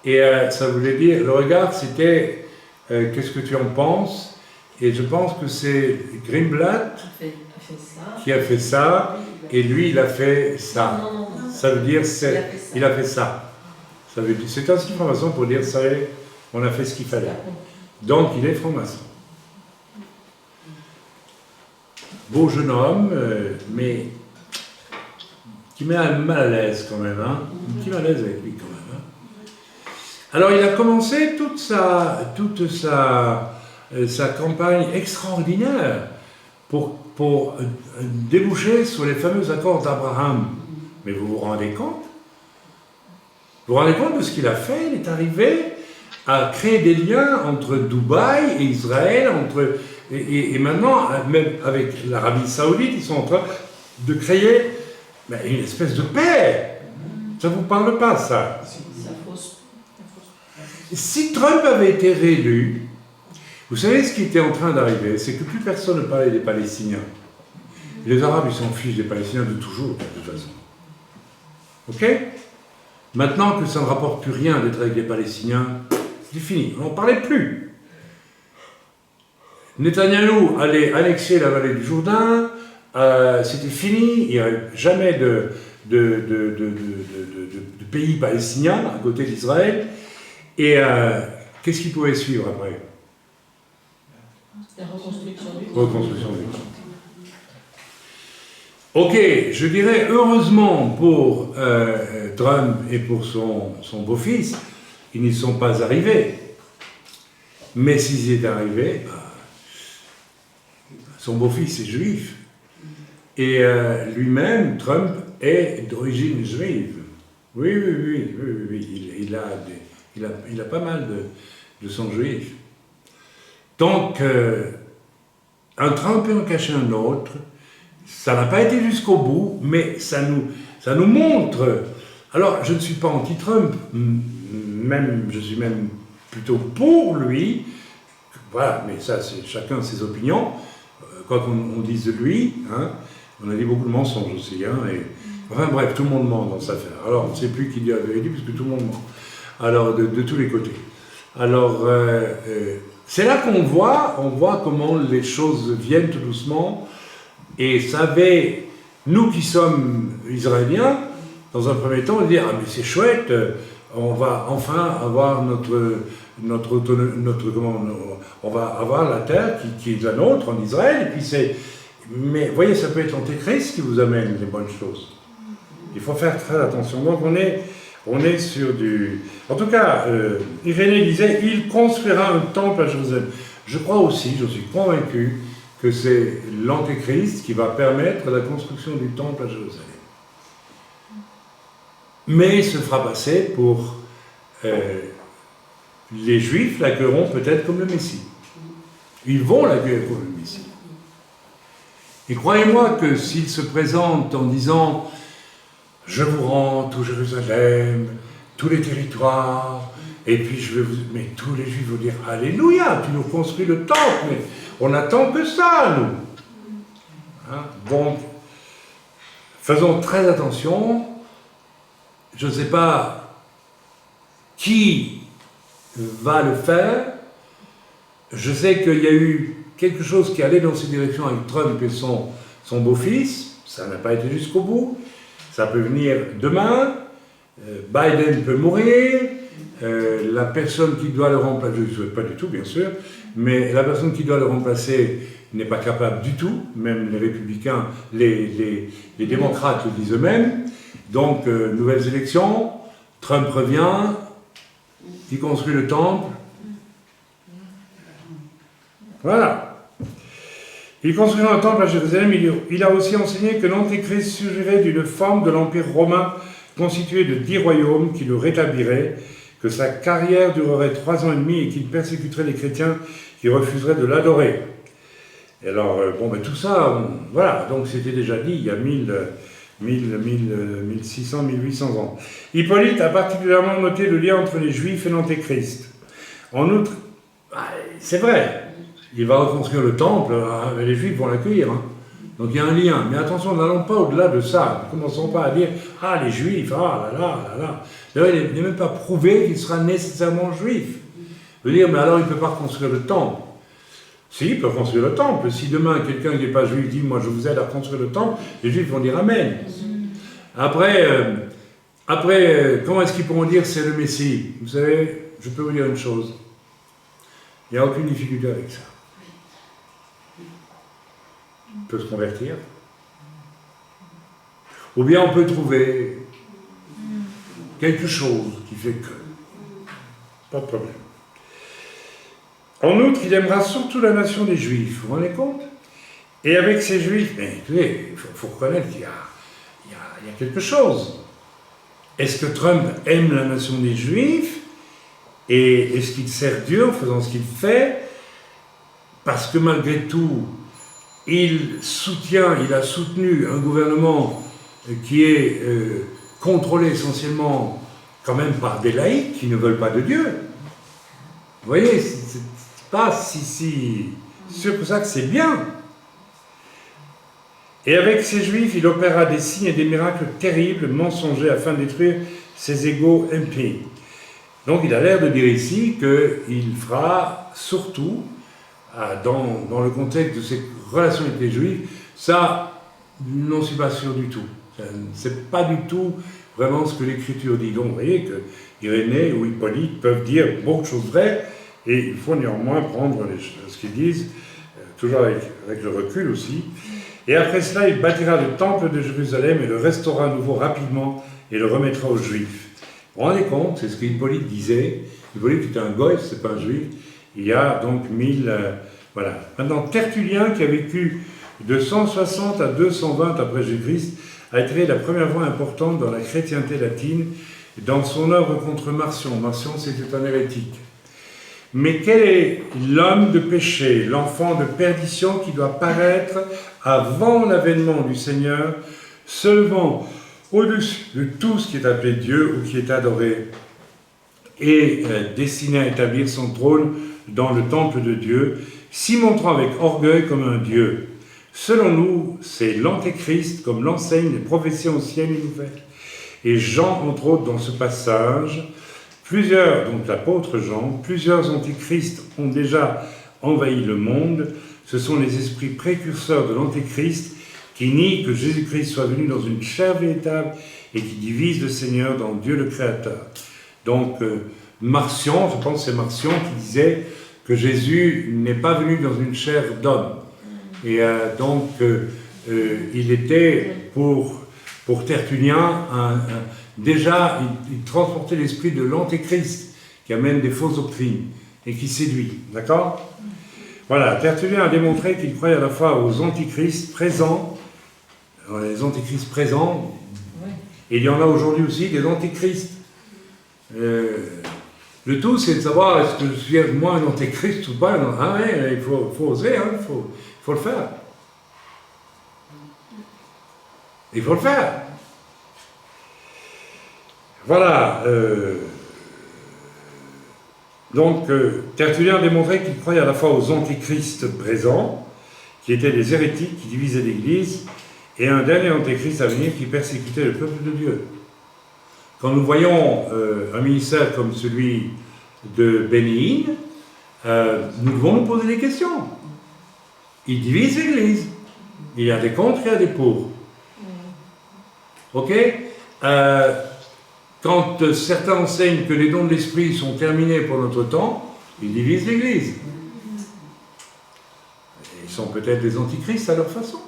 et ça voulait dire, le regard c'était, qu'est-ce que tu en penses? Et je pense que c'est Greenblatt qui a fait ça, et lui il a fait ça. Ça veut dire, il a fait ça. Ça veut dire, c'est un signe franc-maçon pour dire, ça y est, on a fait ce qu'il fallait. Donc il est franc-maçon. Beau jeune homme, mais qui met un mal à l'aise quand même, hein. Un petit mal à l'aise avec lui quand même. Hein. Alors il a commencé toute sa campagne extraordinaire pour déboucher sur les fameux accords d'Abraham. Mais vous vous rendez compte? Vous vous rendez compte de ce qu'il a fait? Il est arrivé à créer des liens entre Dubaï et Israël, et maintenant, même avec l'Arabie Saoudite, ils sont en train de créer une espèce de paix. Ça ne vous parle pas, ça? Si Trump avait été réélu, vous savez ce qui était en train d'arriver, c'est que plus personne ne parlait des Palestiniens. Les Arabes, ils s'en fichent des Palestiniens de toujours, de toute façon. Ok? Maintenant que ça ne rapporte plus rien d'être avec les Palestiniens, c'est fini, on n'en parlait plus. Netanyahou allait annexer la vallée du Jourdain, c'était fini, il n'y avait jamais de pays palestinien à côté d'Israël. Et qu'est-ce qui pouvait suivre après? La reconstruction du camp. Ok, je dirais heureusement pour Trump et pour son beau-fils, ils n'y sont pas arrivés. Mais s'ils y étaient arrivés, son beau-fils est juif. Et lui-même, Trump, est d'origine juive. Oui. Il a pas mal de sang juif. Donc, un Trump peut en cacher un autre. Ça n'a pas été jusqu'au bout, mais ça nous montre. Alors, je ne suis pas anti-Trump, je suis même plutôt pour lui. Voilà, mais ça, c'est chacun ses opinions. Quoi qu'on dise de lui, hein, on a dit beaucoup de mensonges aussi. Hein, enfin bref, tout le monde ment dans cette affaire. Alors, on ne sait plus qui dit la vérité, puisque tout le monde ment. Alors, de tous les côtés. Alors, c'est là qu'on voit comment les choses viennent tout doucement. Et savez, nous qui sommes Israéliens, dans un premier temps, on va dire, ah mais c'est chouette, on va enfin avoir on va avoir la terre qui est la nôtre en Israël, et puis mais vous voyez, ça peut être l'Antéchrist qui vous amène les bonnes choses. Il faut faire très attention. Donc on est sur du... En tout cas, Irénée disait, il construira un temple à Jérusalem. Je crois aussi, je suis convaincu, que c'est l'Antéchrist qui va permettre la construction du temple à Jérusalem. Mais il se fera passer pour... les Juifs l'accueilleront peut-être comme le Messie. Ils vont l'accueillir comme le Messie. Et croyez-moi que s'il se présente en disant « Je vous rends tout Jérusalem, tous les territoires, et puis je vais vous... » Mais tous les Juifs vont dire « Alléluia, tu nous construis le temple, mais on n'attend que ça, nous. » Hein? Donc, faisons très attention. Je ne sais pas qui va le faire. Je sais qu'il y a eu quelque chose qui allait dans cette direction avec Trump et son beau-fils, ça n'a pas été jusqu'au bout, ça peut venir demain, Biden peut mourir, la personne qui doit le remplacer, je ne le souhaite pas du tout bien sûr, mais la personne qui doit le remplacer n'est pas capable du tout, même les républicains, les démocrates le disent eux-mêmes, donc nouvelles élections, Trump revient, il construit le temple, voilà. Il construit un temple à Jérusalem, il a aussi enseigné que l'Antéchrist surgirait d'une forme de l'Empire romain constitué de 10 royaumes qui le rétablirait, que sa carrière durerait 3 ans et demi et qu'il persécuterait les chrétiens qui refuseraient de l'adorer. Et alors, tout ça, voilà, donc c'était déjà dit il y a 1600, 1800 ans. Hippolyte a particulièrement noté le lien entre les Juifs et l'Antéchrist. En outre, c'est vrai, il va reconstruire le temple, les Juifs vont l'accueillir. Hein. Donc il y a un lien. Mais attention, n'allons pas au-delà de ça. Ne commençons pas à dire « Ah, les Juifs, ah là là, là là ». D'ailleurs, il n'est même pas prouvé qu'il sera nécessairement juif. Je veux dire, mais alors il ne peut pas reconstruire le temple. Si, il peut reconstruire le temple. Si demain, quelqu'un qui n'est pas juif dit « Moi, je vous aide à reconstruire le temple », les Juifs vont dire « Amen ». Après, comment est-ce qu'ils pourront dire « C'est le Messie » ? Vous savez, je peux vous dire une chose. Il n'y a aucune difficulté avec ça. On peut se convertir. Ou bien on peut trouver quelque chose qui fait que. Pas de problème. En outre, il aimera surtout la nation des Juifs. Vous vous rendez compte ? Et avec ces Juifs, mais écoutez, il faut reconnaître qu'il y a quelque chose. Est-ce que Trump aime la nation des Juifs ? Et est-ce qu'il sert Dieu en faisant ce qu'il fait ? Parce que malgré tout, il a soutenu un gouvernement qui est contrôlé essentiellement quand même par des laïcs qui ne veulent pas de Dieu. Vous voyez, c'est pas si... C'est pour ça que c'est bien. Et avec ces Juifs, il opéra des signes et des miracles terribles, mensongers, afin de détruire ses égaux impies. Donc il a l'air de dire ici qu'il fera surtout, dans le contexte de ses relations avec les Juifs, ça, n'en suis pas sûr du tout. C'est pas du tout vraiment ce que l'Écriture dit. Donc vous voyez que Irénée ou Hippolyte peuvent dire beaucoup de choses vraies, et il faut néanmoins prendre ce qu'ils disent, toujours avec le recul aussi. Et après cela, il bâtira le temple de Jérusalem et le restaurera à nouveau rapidement et le remettra aux Juifs. Vous vous rendez compte, c'est ce qu'Hippolyte disait. Hippolyte était un goï, c'est pas un juif. Il y a donc 1000... voilà. Maintenant, Tertullien, qui a vécu de 160 à 220 après Jésus-Christ, a été la première voix importante dans la chrétienté latine, dans son œuvre contre Marcion. Marcion, c'était un hérétique. Mais quel est l'homme de péché, l'enfant de perdition qui doit paraître avant l'avènement du Seigneur, seulement au-dessus de tout ce qui est appelé Dieu ou qui est adoré, et destiné à établir son trône dans le temple de Dieu, s'y montrant avec orgueil comme un Dieu. Selon nous, c'est l'Antéchrist, comme l'enseignent les prophéties anciennes et nouvelles. Et Jean, entre autres, dans ce passage, donc l'apôtre Jean, plusieurs antéchrists ont déjà envahi le monde. Ce sont les esprits précurseurs de l'Antéchrist qui nient que Jésus-Christ soit venu dans une chair véritable et qui divisent le Seigneur dans Dieu le Créateur. Donc, Marcion, je pense que c'est Marcion qui disait que Jésus n'est pas venu dans une chair d'homme. Et donc, il était, pour Tertullien, déjà, il transportait l'esprit de l'Antéchrist, qui amène des fausses doctrines et qui séduit. D'accord ? Voilà, Tertullien a démontré qu'il croyait à la fois aux antichrists présents, les antichrists présents, et il y en a aujourd'hui aussi des antichrists. Le tout, c'est de savoir est-ce que je suis moi un antéchrist ou pas. Ah ouais, il faut oser, hein, faut le faire. Il faut le faire. Voilà. Donc, Tertullien a démontré qu'il croyait à la fois aux antichrists présents, qui étaient des hérétiques qui divisaient l'Église, et un dernier antéchrist à venir qui persécutait le peuple de Dieu. Quand nous voyons un ministère comme celui de Béni Hinn, nous devons nous poser des questions. Il divise l'Église. Il y a des contre et il y a des pour. Ok. Quand certains enseignent que les dons de l'esprit sont terminés pour notre temps, ils divisent l'Église. Ils sont peut-être des antichrists à leur façon.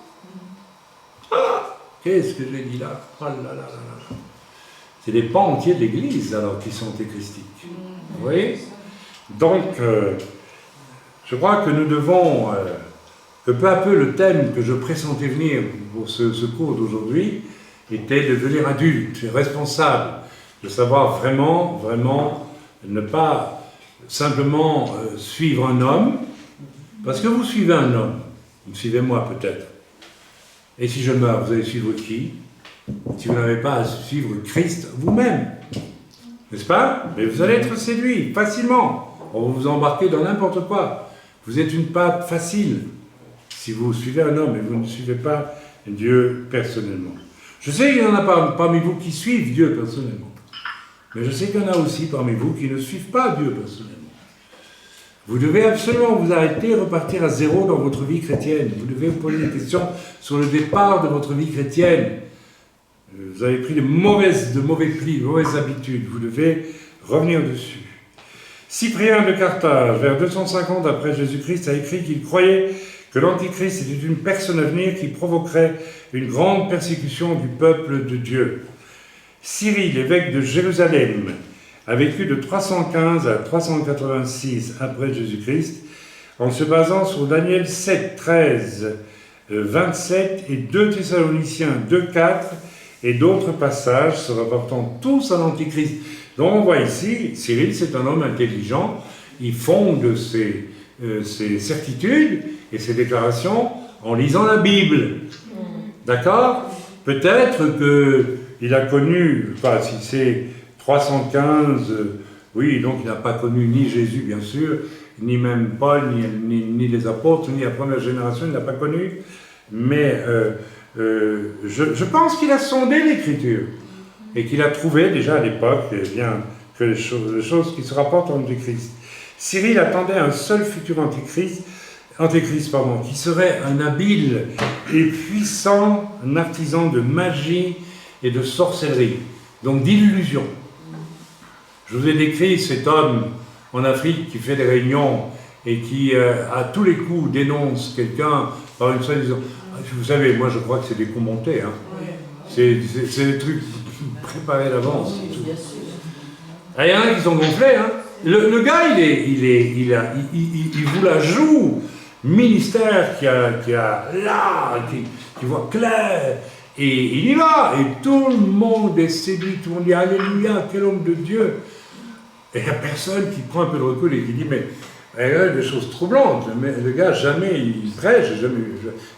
Ah, qu'est-ce que j'ai dit là? Oh là là là là. C'est des pans entiers de l'Église alors qui sont antichristiques. Vous voyez? Donc, je crois que nous devons, que peu à peu le thème que je pressentais venir pour ce cours d'aujourd'hui était de devenir adulte et responsable, de savoir vraiment, vraiment ne pas simplement suivre un homme, parce que vous suivez un homme, vous me suivez moi peut-être. Et si je meurs, vous allez suivre qui? Si vous n'avez pas à suivre Christ vous-même, n'est-ce pas? Mais vous allez être séduit facilement. On va vous embarquer dans n'importe quoi. Vous êtes une patte facile si vous suivez un homme et vous ne suivez pas Dieu personnellement. Je sais qu'il y en a parmi vous qui suivent Dieu personnellement. Mais je sais qu'il y en a aussi parmi vous qui ne suivent pas Dieu personnellement. Vous devez absolument vous arrêter et repartir à zéro dans votre vie chrétienne. Vous devez vous poser des questions sur le départ de votre vie chrétienne. Vous avez pris de mauvais plis, de mauvaises habitudes. Vous devez revenir dessus. Cyprien de Carthage, vers 250 après Jésus-Christ, a écrit qu'il croyait que l'Antichrist était une personne à venir qui provoquerait une grande persécution du peuple de Dieu. Cyril, évêque de Jérusalem, a vécu de 315 à 386 après Jésus-Christ, en se basant sur Daniel 7, 13, 27 et 2 Thessaloniciens 2, 4 et d'autres passages se rapportant tous à l'Antichrist. Donc on voit ici, Cyril c'est un homme intelligent, il fonde ses certitudes et ses déclarations en lisant la Bible. D'accord? Peut-être qu'il a connu, enfin si c'est 315, oui, donc il n'a pas connu ni Jésus bien sûr, ni même Paul, ni les apôtres, ni la première génération, il n'a pas connu, mais je pense qu'il a sondé l'Écriture et qu'il a trouvé déjà à l'époque que les choses qui se rapportent en Antéchrist. Cyril attendait un seul futur antéchrist, qui serait un habile et puissant artisan de magie et de sorcellerie, donc d'illusion. Je vous ai décrit cet homme en Afrique qui fait des réunions et qui, à tous les coups, dénonce quelqu'un par une soi-disant. Vous savez, moi je crois que c'est des commentaires. Hein. C'est des trucs préparés d'avance. Il y en a qui sont gonflés. Hein. Le gars, il vous la joue. Ministère qui voit clair. Et il y va. Et tout le monde est séduit. Tout le monde dit Alléluia, quel homme de Dieu. Et il n'y a personne qui prend un peu de recul et qui dit mais il y a des choses troublantes. Mais le gars, jamais il prêche.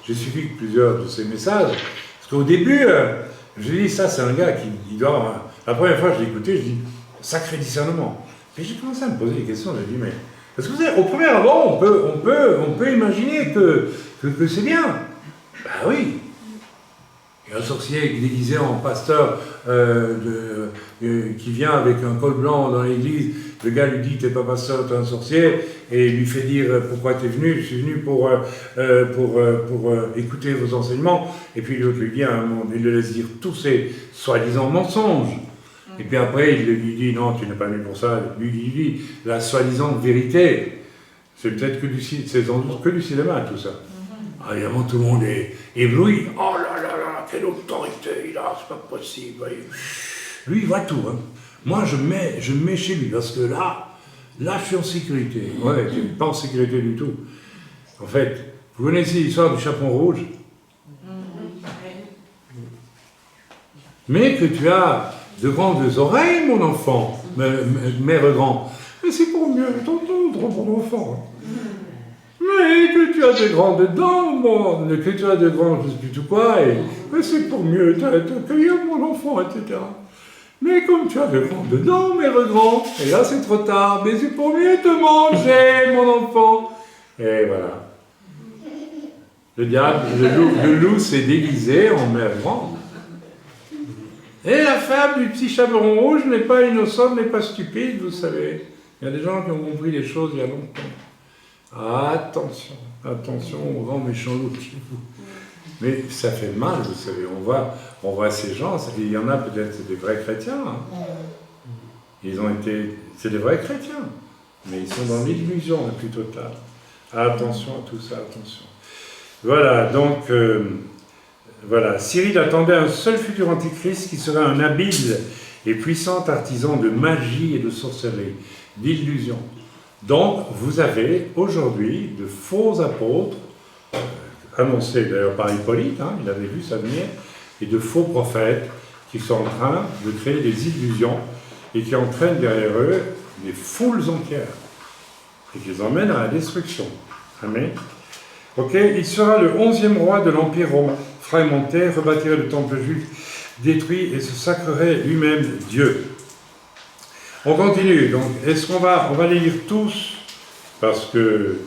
J'ai suivi plusieurs de ses messages. Parce qu'au début, je lui ai dit ça, c'est un gars qui doit avoir. La première fois que je l'ai écouté, je dis sacré discernement. Et j'ai commencé à me poser des questions. J'ai dit mais. Parce que vous savez, au premier abord, on peut imaginer que c'est bien. Ben oui. Il y a un sorcier déguisé en pasteur qui vient avec un col blanc dans l'église. Le gars lui dit, t'es pas pasteur, t'es un sorcier. Et il lui fait dire, pourquoi t'es venu? Je suis venu pour écouter vos enseignements. Et puis l'autre lui dit, il le laisse dire tous ces soi-disant mensonges. Et puis après, il lui dit, non, tu n'es pas venu pour ça. Lui, il dit, la soi-disant vérité, c'est peut-être c'est sans doute que du cinéma, tout ça. Ah, évidemment, tout le monde est ébloui. Oh là là là, quelle autorité il a, c'est pas possible. Lui, il voit tout. Hein. Moi, je mets chez lui, parce que là, je suis en sécurité. Ouais, je ne suis pas en sécurité du tout. En fait, vous connaissez l'histoire du chaperon rouge? Mais que tu as de grandes oreilles, mon enfant, mère grand. Mais c'est pour mieux t'entendre, mon enfant. Mais que tu as de grandes dents, que tu as de grands, je ne sais plus tout quoi, mais c'est pour mieux t'accueillir, mon enfant, etc. Mais comme tu as de grandes dents, mère grand, et là c'est trop tard, mais c'est pour mieux te manger, mon enfant. Et voilà. Le diable, le loup s'est déguisé en mère grande. Et la femme du petit chaperon rouge n'est pas innocente, n'est pas stupide, vous savez. Il y a des gens qui ont compris les choses il y a longtemps. Attention, attention au grand méchant loup chez vous. Mais ça fait mal, vous savez. On voit ces gens, il y en a peut-être des vrais chrétiens. Hein. C'est des vrais chrétiens, mais ils sont dans l'illusion la plus totale. Attention à tout ça, attention. Voilà, donc, voilà. Cyril attendait un seul futur antichrist qui serait un habile et puissant artisan de magie et de sorcellerie, d'illusion. Donc, vous avez aujourd'hui de faux apôtres, annoncés d'ailleurs par Hippolyte, hein, il avait vu ça venir, et de faux prophètes qui sont en train de créer des illusions et qui entraînent derrière eux des foules entières et qui les emmènent à la destruction. Amen. Ok, il sera le 11e roi de l'Empire romain, fera monter, rebâtirait le temple juif détruit et se sacrerait lui-même Dieu. On continue, donc est-ce qu'on va les lire tous? Parce que,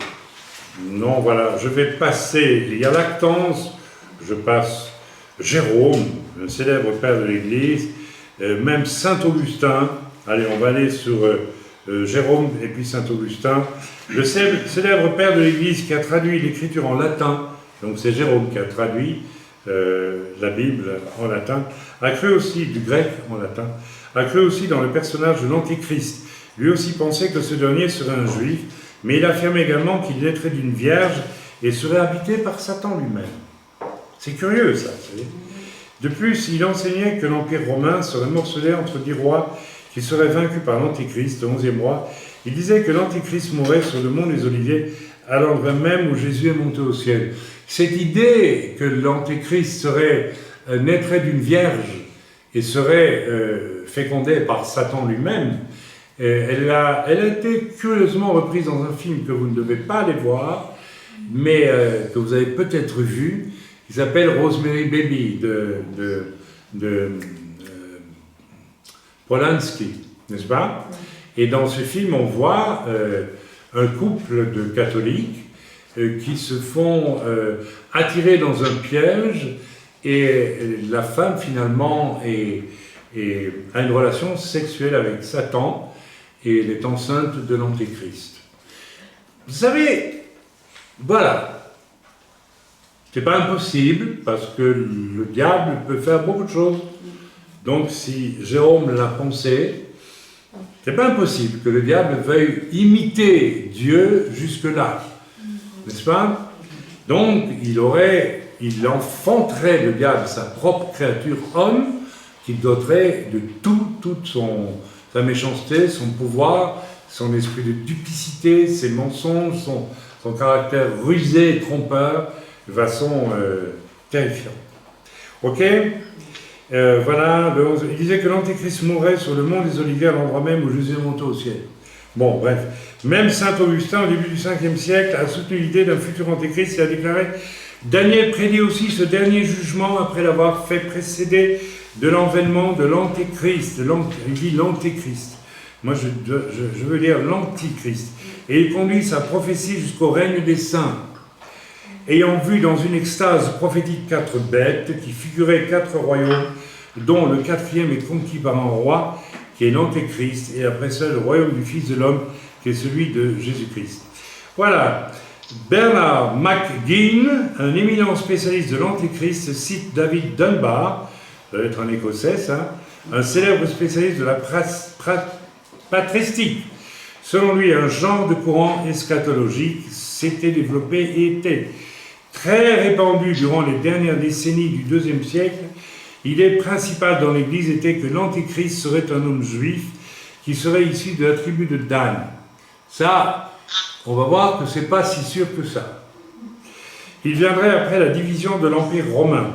non, voilà, je vais passer, il y a Lactance, je passe Jérôme, un célèbre père de l'Église, même Saint-Augustin, allez, on va aller sur Jérôme et puis Saint-Augustin, le célèbre père de l'Église qui a traduit l'Écriture en latin, donc c'est Jérôme qui a traduit la Bible en latin, a cru aussi, du grec en latin, a cru aussi dans le personnage de l'Antéchrist. Lui aussi pensait que ce dernier serait un juif, mais il affirmait également qu'il naîtrait d'une vierge et serait habité par Satan lui-même. C'est curieux ça, vous savez. De plus, il enseignait que l'Empire romain serait morcelé entre 10 rois qui seraient vaincus par l'Antéchrist, le 11e roi. Il disait que l'Antéchrist mourrait sur le mont des Oliviers, à l'endroit même où Jésus est monté au ciel. Cette idée que l'Antéchrist naîtrait d'une vierge et serait fécondé par Satan lui-même, elle a été curieusement reprise dans un film que vous ne devez pas aller voir, mais que vous avez peut-être vu, qui s'appelle Rosemary Baby de Polanski, n'est-ce pas? Et dans ce film, on voit un couple de catholiques qui se font attirer dans un piège et la femme finalement a une relation sexuelle avec Satan et elle est enceinte de l'Antéchrist. Vous savez, voilà. C'est pas impossible, parce que le diable peut faire beaucoup de choses. Donc, si Jérôme l'a pensé, c'est pas impossible que le diable veuille imiter Dieu jusque-là. N'est-ce pas? Donc, il enfanterait le diable, sa propre créature homme, qu'il doterait de toute sa méchanceté, son pouvoir, son esprit de duplicité, ses mensonges, son caractère rusé et trompeur, de façon terrifiante. Ok, voilà, il disait que l'Antéchrist mourrait sur le mont des Oliviers, à l'endroit même où Jésus est monté au ciel. Bon, bref. Même saint Augustin, au début du 5e siècle, a soutenu l'idée d'un futur Antéchrist et a déclaré « Daniel prédit aussi ce dernier jugement après l'avoir fait précéder de l'avènement de l'Antéchrist. » Il dit l'Antéchrist. Moi, je veux dire l'Antichrist. Et il conduit sa prophétie jusqu'au règne des saints. Ayant vu dans une extase prophétique 4 bêtes qui figuraient 4 royaumes, dont le 4e est conquis par un roi, qui est l'Antéchrist, et après ça, le royaume du Fils de l'homme, qui est celui de Jésus-Christ. Voilà. Bernard McGinn, un éminent spécialiste de l'Antéchrist, cite David Dunbar, ça doit être un Écossais, ça, un célèbre spécialiste de la patristique. Selon lui, un genre de courant eschatologique s'était développé et était très répandu durant les dernières décennies du IIe siècle. L'idée principale dans l'Église était que l'Antéchrist serait un homme juif qui serait issu de la tribu de Dan. Ça, on va voir que c'est pas si sûr que ça. Il viendrait après la division de l'Empire romain.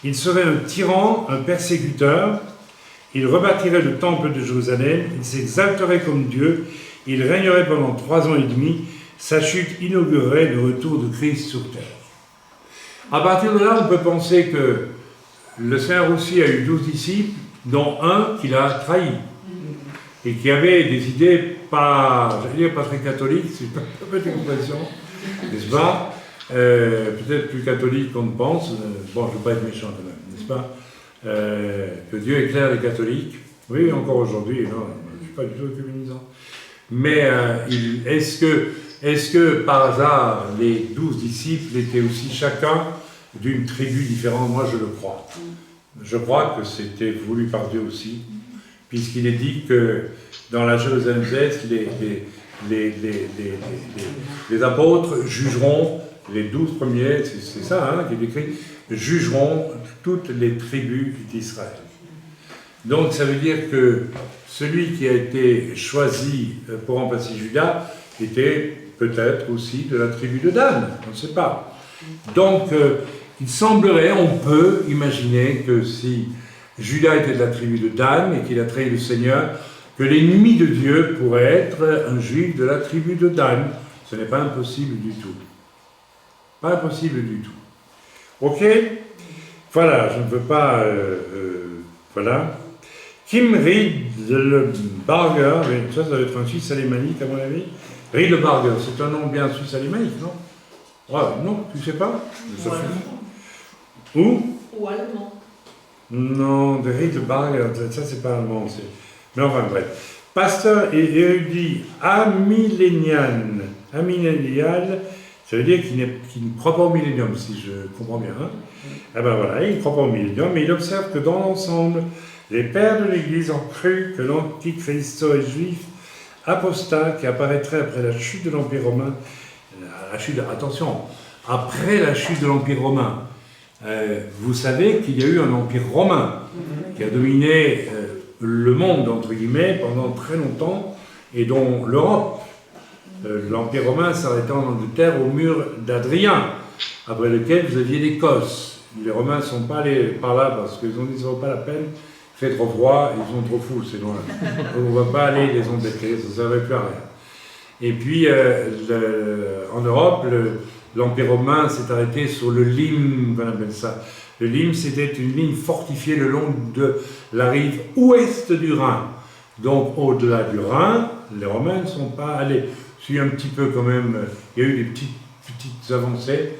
Il serait un tyran, un persécuteur. Il rebâtirait le temple de Jérusalem. Il s'exalterait comme Dieu. Il régnerait pendant 3 ans et demi. Sa chute inaugurerait le retour de Christ sur terre. À partir de là, on peut penser que le Seigneur aussi a eu 12 disciples, dont un qu'il a trahi, et qui avait des idées pas très catholiques, c'est pas une compréhension, n'est-ce pas? Peut-être plus catholique qu'on ne pense. Bon, je ne veux pas être méchant quand même, n'est-ce pas? Que Dieu éclaire les catholiques. Oui, encore aujourd'hui, non, je ne suis pas du tout communisant. Mais est-ce que par hasard, les 12 disciples étaient aussi chacun d'une tribu différente, moi je le crois. Je crois que c'était voulu par Dieu aussi, puisqu'il est dit que dans la Jérusalem-Est, les apôtres jugeront, les 12 premiers, c'est ça hein, qui est écrit, jugeront toutes les tribus d'Israël. Donc ça veut dire que celui qui a été choisi pour remplacer Judas était peut-être aussi de la tribu de Dan, on ne sait pas. Donc il semblerait, on peut imaginer que si Judas était de la tribu de Dan et qu'il a trahi le Seigneur, que l'ennemi de Dieu pourrait être un juif de la tribu de Dan. Ce n'est pas impossible du tout. Pas impossible du tout. Ok? Voilà, je ne veux pas... voilà. Kim Riedlbarger, ça va être un Suisse alémanique à mon avis. Riedlbarger, c'est un nom bien Suisse alémanique, non? Ouais, non, tu sais pas? Où? Ou allemand. Non, de Riedlbarger, ça c'est pas allemand, c'est... Mais enfin bref. Pasteur et érudit amillénial, ça veut dire qu'il ne croit pas au millénium, si je comprends bien. Hein? Eh ben voilà, il ne croit pas au millénium, mais il observe que dans l'ensemble, les pères de l'Église ont cru que l'Antichrist serait juif, apostat, qui apparaîtrait après la chute de l'Empire romain. Attention, après la chute de l'Empire romain, vous savez qu'il y a eu un empire romain qui a dominé le monde, entre guillemets, pendant très longtemps, et dont l'Europe. L'Empire romain s'arrêtait en Angleterre au mur d'Adrien, après lequel vous aviez l'Écosse. Les Romains ne sont pas allés par là parce qu'ils ont dit que ça ne vaut pas la peine, il fait trop froid, ils sont trop fous ces gens-là. On ne va pas aller les embêter, ça ne servait plus à rien. Et puis, en Europe, l'Empire romain s'est arrêté sur le Lim, on appelle ça. Le Lim, c'était une ligne fortifiée le long de la rive ouest du Rhin. Donc, au-delà du Rhin, les Romains ne sont pas allés. Si un petit peu quand même, il y a eu des petites avancées.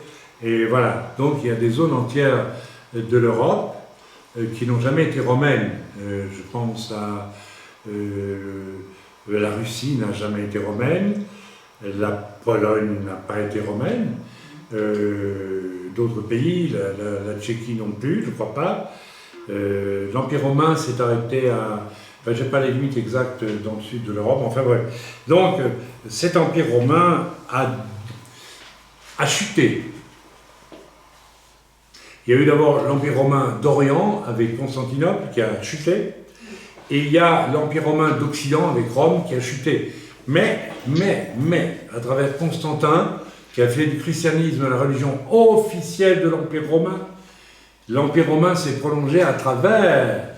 Et voilà. Donc, il y a des zones entières de l'Europe qui n'ont jamais été romaines. Je pense à la Russie n'a jamais été romaine. La Pologne n'a pas été romaine. D'autres pays, la Tchéquie non plus, je ne crois pas. L'Empire romain s'est arrêté à... Enfin, je n'ai pas les limites exactes dans le sud de l'Europe, enfin bref. Donc, cet Empire romain a chuté. Il y a eu d'abord l'Empire romain d'Orient, avec Constantinople, qui a chuté. Et il y a l'Empire romain d'Occident, avec Rome, qui a chuté. Mais, à travers Constantin, qui a fait du christianisme la religion officielle de l'Empire romain s'est prolongé à travers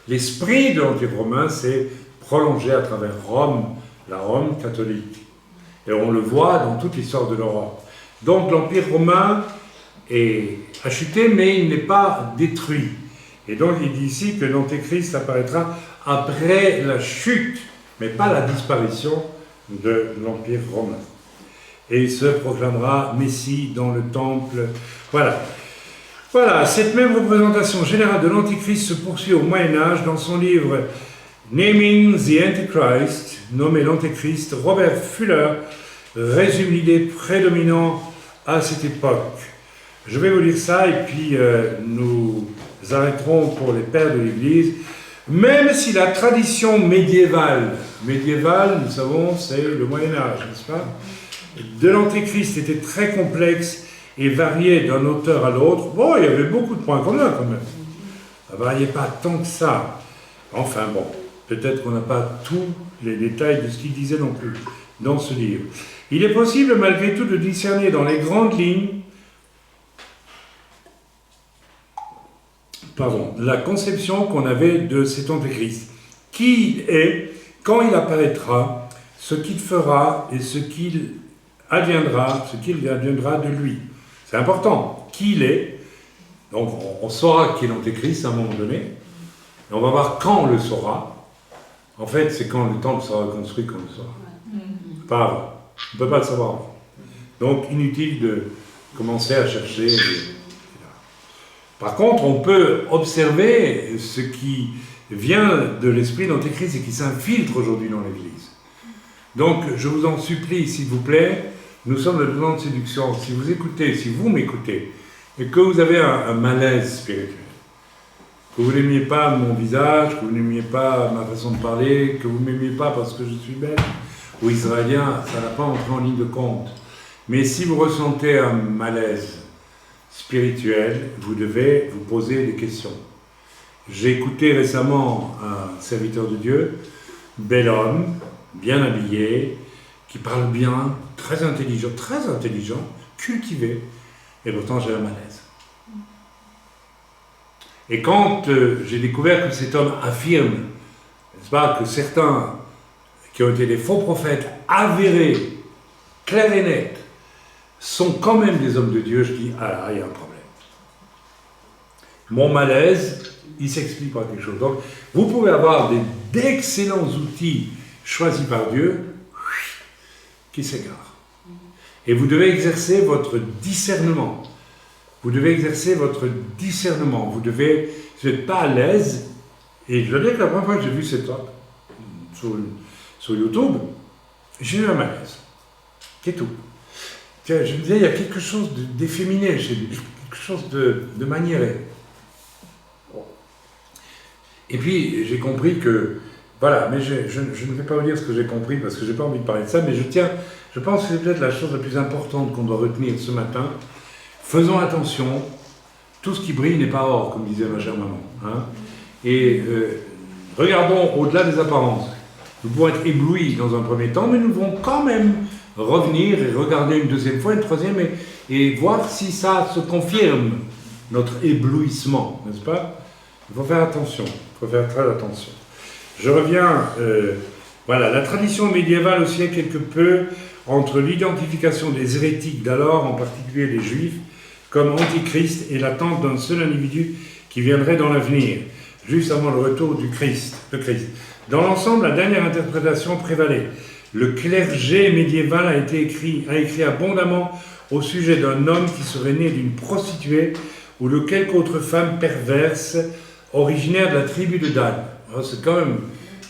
l'esprit de l'Empire romain, s'est prolongé à travers Rome, la Rome catholique. Et on le voit dans toute l'histoire de l'Europe. Donc l'Empire romain a chuté, mais il n'est pas détruit. Et donc il dit ici que l'Antéchrist apparaîtra après la chute, mais pas la disparition de l'Empire romain. Et il se proclamera Messie dans le temple. Voilà. Voilà, cette même représentation générale de l'Antichrist se poursuit au Moyen-Âge dans son livre Naming the Antichrist, nommé l'Antéchrist. Robert Fuller résume l'idée prédominante à cette époque. Je vais vous lire ça et puis nous arrêterons pour les pères de l'Église. Même si la tradition médiévale, nous savons, c'est le Moyen-Âge, n'est-ce pas, de l'Antéchrist était très complexe et variait d'un auteur à l'autre, bon, il y avait beaucoup de points communs quand même. Ça ne variait pas tant que ça. Enfin bon, peut-être qu'on n'a pas tous les détails de ce qu'il disait non plus dans ce livre. Il est possible malgré tout de discerner dans les grandes lignes la conception qu'on avait de cet Antéchrist. Qui il est, quand il apparaîtra, ce qu'il fera et ce qu'il adviendra de lui. C'est important. Qui il est. Donc on saura qui est l'Antéchrist à un moment donné. Et on va voir quand on le saura. En fait, c'est quand le temple sera construit qu'on le saura. Pas avant. On ne peut pas le savoir avant. Donc inutile de commencer à chercher. Par contre, on peut observer ce qui vient de l'esprit d'Antéchrist et qui s'infiltre aujourd'hui dans l'Église. Donc, je vous en supplie, s'il vous plaît, nous sommes le temps de séduction. Si vous m'écoutez, et que vous avez un malaise spirituel, que vous n'aimiez pas mon visage, que vous n'aimiez pas ma façon de parler, que vous ne m'aimiez pas parce que je suis belge ou israélien, ça n'a pas entré en ligne de compte. Mais si vous ressentez un malaise spirituel, vous devez vous poser des questions. J'ai écouté récemment un serviteur de Dieu, bel homme, bien habillé, qui parle bien, très intelligent, cultivé, et pourtant j'ai un malaise. Et quand j'ai découvert que cet homme affirme, n'est-ce pas, que certains qui ont été des faux prophètes avérés, clairs et nets, sont quand même des hommes de Dieu, je dis, ah là, il y a un problème. Mon malaise, il s'explique par quelque chose. Donc, vous pouvez avoir d'excellents outils choisis par Dieu qui s'égarent. Et vous devez exercer votre discernement. Vous devez exercer votre discernement. Vous n'êtes pas à l'aise. Et je dois dire que la première fois que j'ai vu cette talk sur YouTube, j'ai eu un malaise. C'est tout. Je me disais, il y a quelque chose d'efféminé chez lui, quelque chose de maniéré. Et puis, j'ai compris que, voilà, mais je ne vais pas vous dire ce que j'ai compris parce que je n'ai pas envie de parler de ça, mais je pense que c'est peut-être la chose la plus importante qu'on doit retenir ce matin. Faisons attention, tout ce qui brille n'est pas or, comme disait ma chère maman. Hein. Et regardons au-delà des apparences. Nous pouvons être éblouis dans un premier temps, mais nous devons quand même revenir et regarder une deuxième fois, une troisième, et voir si ça se confirme, notre éblouissement, n'est-ce pas? Il faut faire attention, il faut faire très attention. Je reviens, voilà, la tradition médiévale oscillait quelque peu entre l'identification des hérétiques d'alors, en particulier les Juifs, comme antichrist et l'attente d'un seul individu qui viendrait dans l'avenir, juste avant le retour du Christ, le Christ. Dans l'ensemble, la dernière interprétation prévalait. Le clergé médiéval a écrit abondamment au sujet d'un homme qui serait né d'une prostituée ou de quelque autre femme perverse, originaire de la tribu de Dan. Alors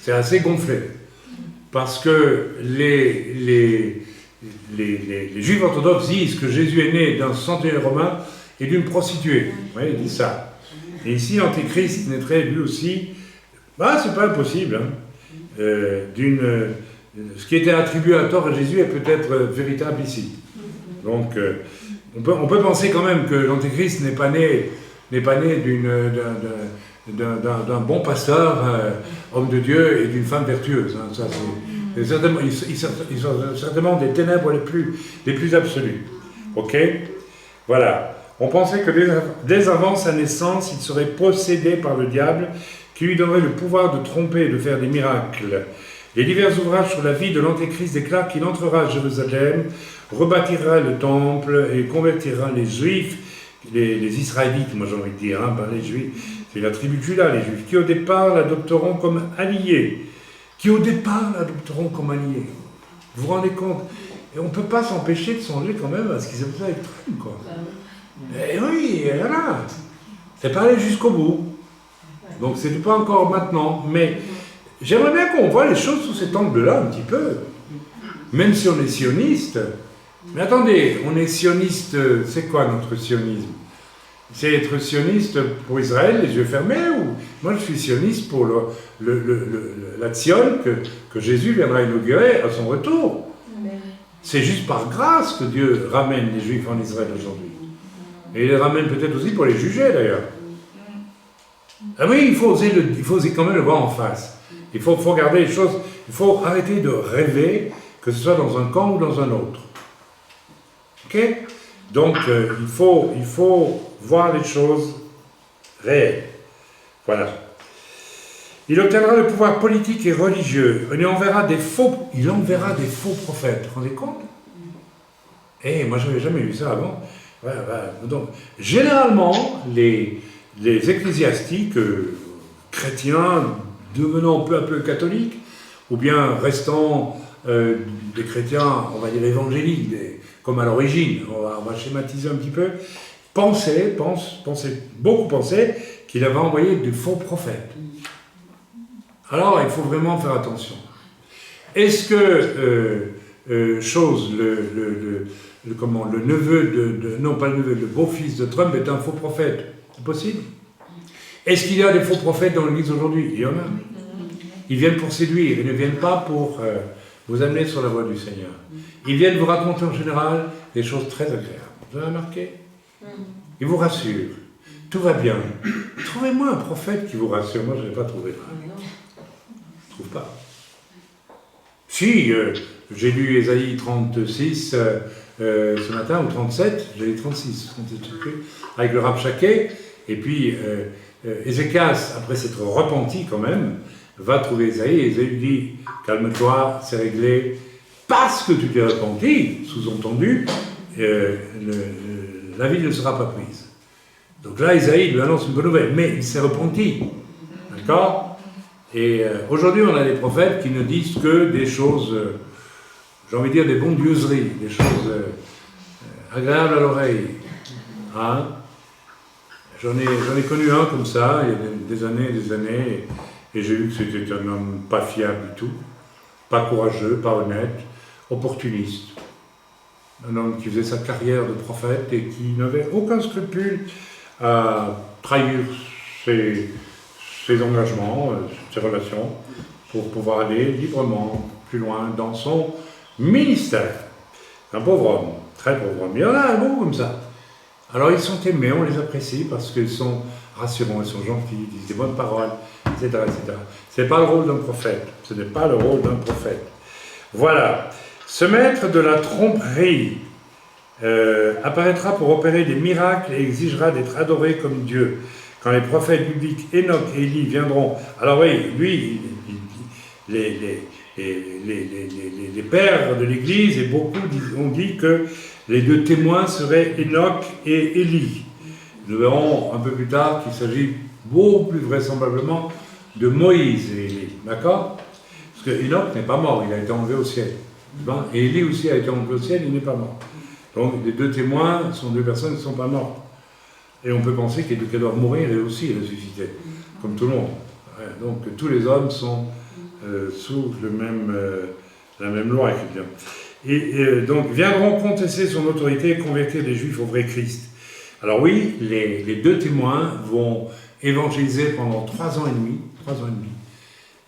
c'est assez gonflé, parce que les Juifs orthodoxes disent que Jésus est né d'un centurion romain et d'une prostituée. Oui, ils disent ça. Et ici, Antéchrist naîtrait lui aussi, c'est pas impossible, hein, ce qui était attribué à tort à Jésus est peut-être véritable ici. Donc, on peut penser quand même que l'Antéchrist n'est pas né d'un bon pasteur, homme de Dieu, et d'une femme vertueuse. Hein. Ça, ils sont certainement des ténèbres les plus absolues. Ok? Voilà. On pensait que dès avant sa naissance, il serait possédé par le diable, qui lui donnerait le pouvoir de tromper et de faire des miracles. Les divers ouvrages sur la vie de l'Antéchrist déclarent qu'il entrera à Jérusalem, rebâtira le temple et convertira les Juifs, les Israélites, moi j'ai envie de dire, hein, les Juifs, c'est la tribu de Juda, les Juifs, qui au départ l'adopteront comme alliés. Vous vous rendez compte? Et on ne peut pas s'empêcher de songer quand même à ce qu'ils ont fait avec Trump, quoi. Et oui, voilà. C'est pas allé jusqu'au bout. Donc c'est pas encore maintenant, mais j'aimerais bien qu'on voit les choses sous cet angle-là un petit peu. Même si on est sioniste. Mais attendez, on est sioniste, c'est quoi notre sionisme? C'est être sioniste pour Israël, les yeux fermés, ou moi je suis sioniste pour la Sion que Jésus viendra inaugurer à son retour. C'est juste par grâce que Dieu ramène les Juifs en Israël aujourd'hui. Et il les ramène peut-être aussi pour les juger d'ailleurs. Ah oui, il faut oser quand même le voir en face. Il faut regarder les choses, il faut arrêter de rêver, que ce soit dans un camp ou dans un autre. Ok? Donc, il faut voir les choses réelles. Voilà. Il obtiendra le pouvoir politique et religieux. Il enverra des faux prophètes. Vous vous rendez compte? Moi, je n'avais jamais vu ça avant. Donc, généralement, les ecclésiastiques chrétiens devenant peu à peu catholiques, ou bien restant des chrétiens, on va dire évangéliques, comme à l'origine, on va schématiser un petit peu, beaucoup pensaient qu'il avait envoyé de faux prophètes. Alors, il faut vraiment faire attention. Est-ce que, le neveu non pas le neveu, le beau-fils de Trump est un faux prophète. C'est possible? Est-ce qu'il y a des faux prophètes dans l'Église aujourd'hui? Il y en a. Ils viennent pour séduire, ils ne viennent pas pour vous amener sur la voie du Seigneur. Ils viennent vous raconter en général des choses très agréables. Vous avez remarqué? Ils vous rassurent. Tout va bien. Trouvez-moi un prophète qui vous rassure. Moi, je n'ai pas trouvé. Je ne trouve pas. Si, j'ai lu Ésaïe 36 ce matin, ou 37, j'ai lu 36, avec le Rabshakeh, et puis Ézéchias, après s'être repenti quand même, va trouver Ésaïe, et Ésaïe lui dit, calme-toi, c'est réglé, parce que tu t'es repenti, sous-entendu, la vie ne sera pas prise. Donc là, Ésaïe lui annonce une bonne nouvelle, mais il s'est repenti, d'accord? Et aujourd'hui, on a des prophètes qui ne disent que des choses, j'ai envie de dire des bondieuseries, des choses agréables à l'oreille. Hein? J'en ai connu un comme ça, il y a des années, et j'ai vu que c'était un homme pas fiable du tout, pas courageux, pas honnête, opportuniste. Un homme qui faisait sa carrière de prophète et qui n'avait aucun scrupule à trahir ses engagements, ses relations, pour pouvoir aller librement plus loin dans son ministère. Un pauvre homme, très pauvre homme. Il y en a un bon comme ça. Alors ils sont aimés, on les apprécie parce qu'ils sont rassurants, ils sont gentils, ils disent des bonnes paroles, etc. etc. Ce n'est pas le rôle d'un prophète. Ce n'est pas le rôle d'un prophète. Voilà. Ce maître de la tromperie apparaîtra pour opérer des miracles et exigera d'être adoré comme Dieu. Quand les prophètes bibliques Enoch et Élie viendront, alors oui, lui, les pères de l'Église, et beaucoup ont dit que les deux témoins seraient Enoch et Élie. Nous verrons un peu plus tard qu'il s'agit beaucoup plus vraisemblablement de Moïse et Élie, d'accord? Parce que Enoch n'est pas mort, il a été enlevé au ciel. Et Élie aussi a été enlevé au ciel, il n'est pas mort. Donc les deux témoins sont deux personnes qui ne sont pas mortes. Et on peut penser qu'elle doit mourir et aussi ressusciter, comme tout le monde. Donc tous les hommes sont sous la même loi. Et donc viendront contester son autorité et convertir les Juifs au vrai Christ. Alors oui, les deux témoins vont évangéliser pendant 3 ans et demi.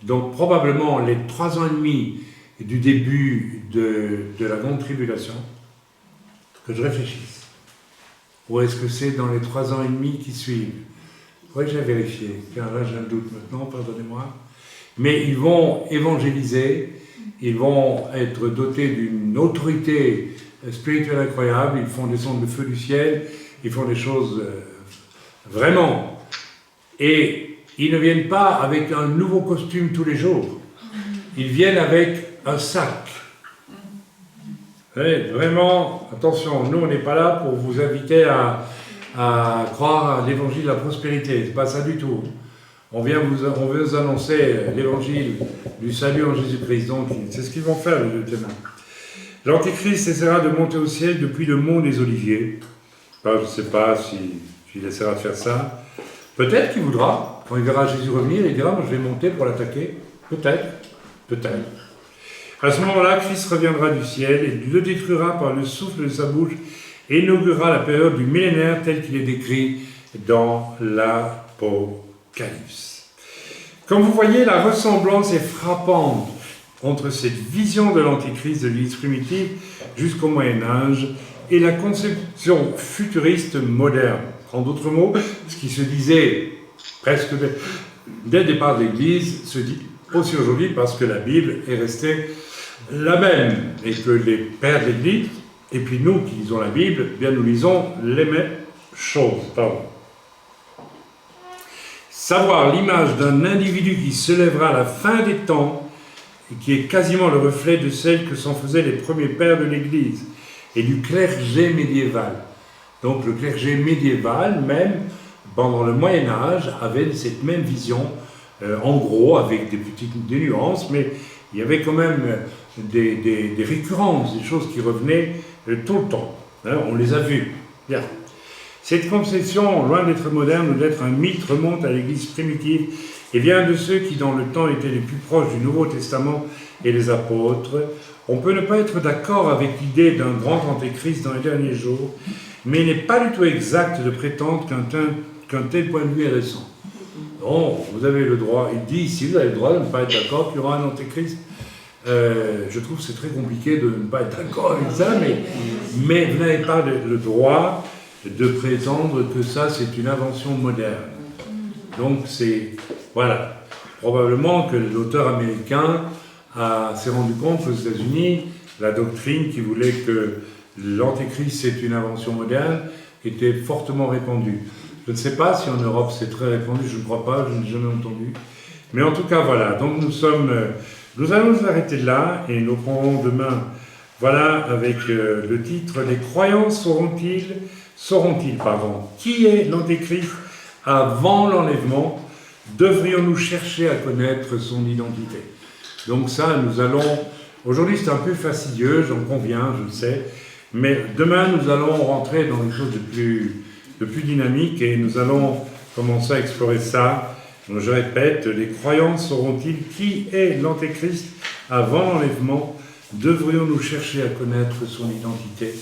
Donc probablement les 3 ans et demi du début de la grande tribulation, que je réfléchisse. Ou est-ce que c'est dans les 3 ans et demi qui suivent? Il faudrait que j'aille vérifier, car là j'ai un doute maintenant, pardonnez-moi. Mais ils vont évangéliser, ils vont être dotés d'une autorité spirituelle incroyable, ils font descendre le feu du ciel, ils font des choses vraiment. Et ils ne viennent pas avec un nouveau costume tous les jours, ils viennent avec un sac. Et vraiment, attention, nous on n'est pas là pour vous inviter à croire à l'évangile de la prospérité, c'est pas ça du tout. On veut vous annoncer l'évangile du salut en Jésus-Christ, donc c'est ce qu'ils vont faire les deux témoins. L'Antéchrist essaiera de monter au ciel depuis le mont des Oliviers. Enfin, je ne sais pas s'il essaiera de faire ça. Peut-être qu'il voudra, quand il verra Jésus revenir, il dira, moi je vais monter pour l'attaquer. Peut-être. À ce moment-là, Christ reviendra du ciel et le détruira par le souffle de sa bouche et inaugurera la période du millénaire tel qu'il est décrit dans l'Apocalypse. Comme vous voyez, la ressemblance est frappante entre cette vision de l'Antéchrist de l'Église primitive jusqu'au Moyen-Âge et la conception futuriste moderne. En d'autres mots, ce qui se disait presque dès le départ de l'Église se dit aussi aujourd'hui parce que la Bible est restée la même et que les pères de l'Église, et puis nous qui lisons la Bible, eh bien nous lisons les mêmes choses. Pardon. Savoir l'image d'un individu qui se lèvera à la fin des temps et qui est quasiment le reflet de celle que s'en faisaient les premiers pères de l'Église et du clergé médiéval. Donc le clergé médiéval, même pendant le Moyen-Âge, avait cette même vision, en gros, avec des nuances, mais il y avait quand même des récurrences, des choses qui revenaient tout le temps. Hein, on les a vues. Bien. Cette conception, loin d'être moderne ou d'être un mythe, remonte à l'Église primitive et vient de ceux qui, dans le temps, étaient les plus proches du Nouveau Testament et les apôtres. On peut ne pas être d'accord avec l'idée d'un grand antéchrist dans les derniers jours, mais il n'est pas du tout exact de prétendre qu'un tel point de vue est récent. Bon, vous avez le droit, il dit ici, vous avez le droit de ne pas être d'accord qu'il y aura un antéchrist. Je trouve que c'est très compliqué de ne pas être d'accord avec ça, mais vous n'avez pas le droit de prétendre que ça c'est une invention moderne. Donc c'est, voilà, probablement que l'auteur américain s'est rendu compte aux États-Unis, la doctrine qui voulait que l'antéchrist c'est une invention moderne était fortement répandue. Je ne sais pas si en Europe c'est très répandu, je ne crois pas, je n'ai jamais entendu. Mais en tout cas, voilà, donc nous allons nous arrêter là et nous prendrons demain, voilà, avec le titre « Les croyants sauront-ils, qui est l'antéchrist avant l'enlèvement? Devrions-nous chercher à connaître son identité ?» Donc ça, nous allons... Aujourd'hui, c'est un peu fastidieux, j'en conviens, je le sais, mais demain, nous allons rentrer dans quelque chose de plus dynamique et nous allons commencer à explorer ça. Donc, je répète, les croyants sauront-ils qui est l'antéchrist avant l'enlèvement? Devrions-nous chercher à connaître son identité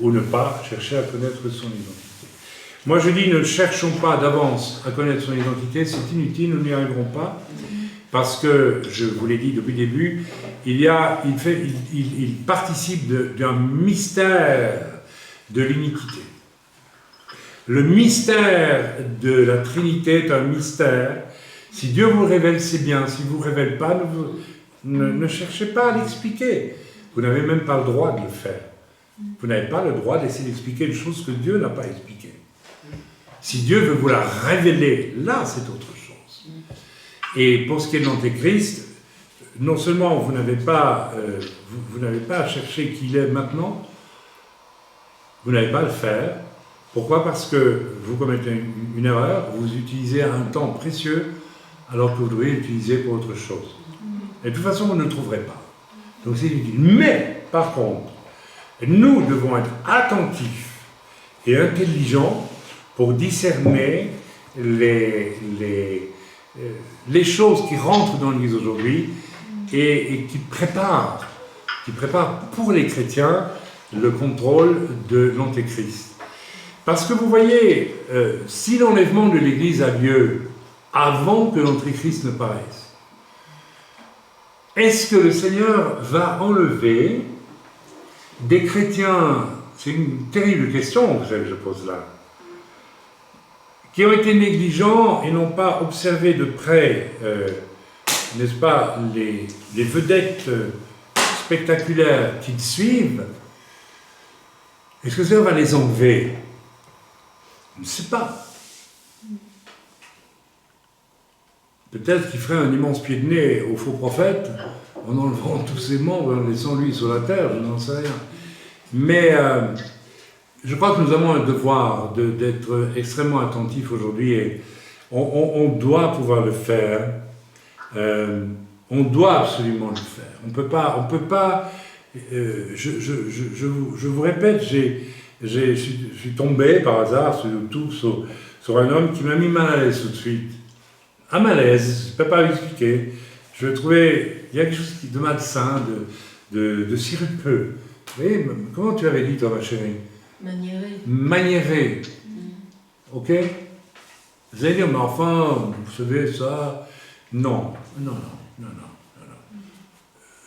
ou ne pas chercher à connaître son identité? Moi, je dis, ne cherchons pas d'avance à connaître son identité, c'est inutile, nous n'y arriverons pas, parce que, je vous l'ai dit depuis le début, il participe d'un mystère de l'iniquité. Le mystère de la Trinité est un mystère. Si Dieu vous le révèle, c'est bien. S'il ne vous le révèle pas, ne cherchez pas à l'expliquer. Vous n'avez même pas le droit de le faire. Vous n'avez pas le droit d'essayer d'expliquer une chose que Dieu n'a pas expliquée. Si Dieu veut vous la révéler, là, c'est autre chose. Et pour ce qui est de l'Antéchrist, non seulement vous n'avez pas à chercher qui il est maintenant, vous n'avez pas à le faire. Pourquoi? Parce que vous commettez une erreur, vous utilisez un temps précieux alors que vous devriez l'utiliser pour autre chose. Et de toute façon, vous ne le trouverez pas. Donc c'est inutile. Mais, par contre, nous devons être attentifs et intelligents pour discerner les choses qui rentrent dans l'Église aujourd'hui et qui préparent pour les chrétiens le contrôle de l'Antéchrist. Parce que vous voyez, si l'enlèvement de l'Église a lieu avant que l'Antéchrist ne paraisse, est-ce que le Seigneur va enlever des chrétiens, c'est une terrible question que je pose là, qui ont été négligents et n'ont pas observé de près, n'est-ce pas, les vedettes spectaculaires qu'ils suivent? Est-ce que le Seigneur va les enlever? Je ne sais pas. Peut-être qu'il ferait un immense pied de nez au faux prophète en enlevant tous ses membres et en laissant lui sur la terre, je n'en sais rien. Mais je crois que nous avons un devoir d'être extrêmement attentifs aujourd'hui et on doit pouvoir le faire. On doit absolument le faire. On peut pas. Je vous répète, je suis tombé par hasard sur un homme qui m'a mis mal à l'aise tout de suite. Un malaise, je ne peux pas l'expliquer. Je trouvais, il y a quelque chose de malsain, de sirupeux. Vous voyez, comment tu avais dit, toi, ma chérie? Maniéré. Ok? Vous allez dire, mais enfin, vous savez ça? Non.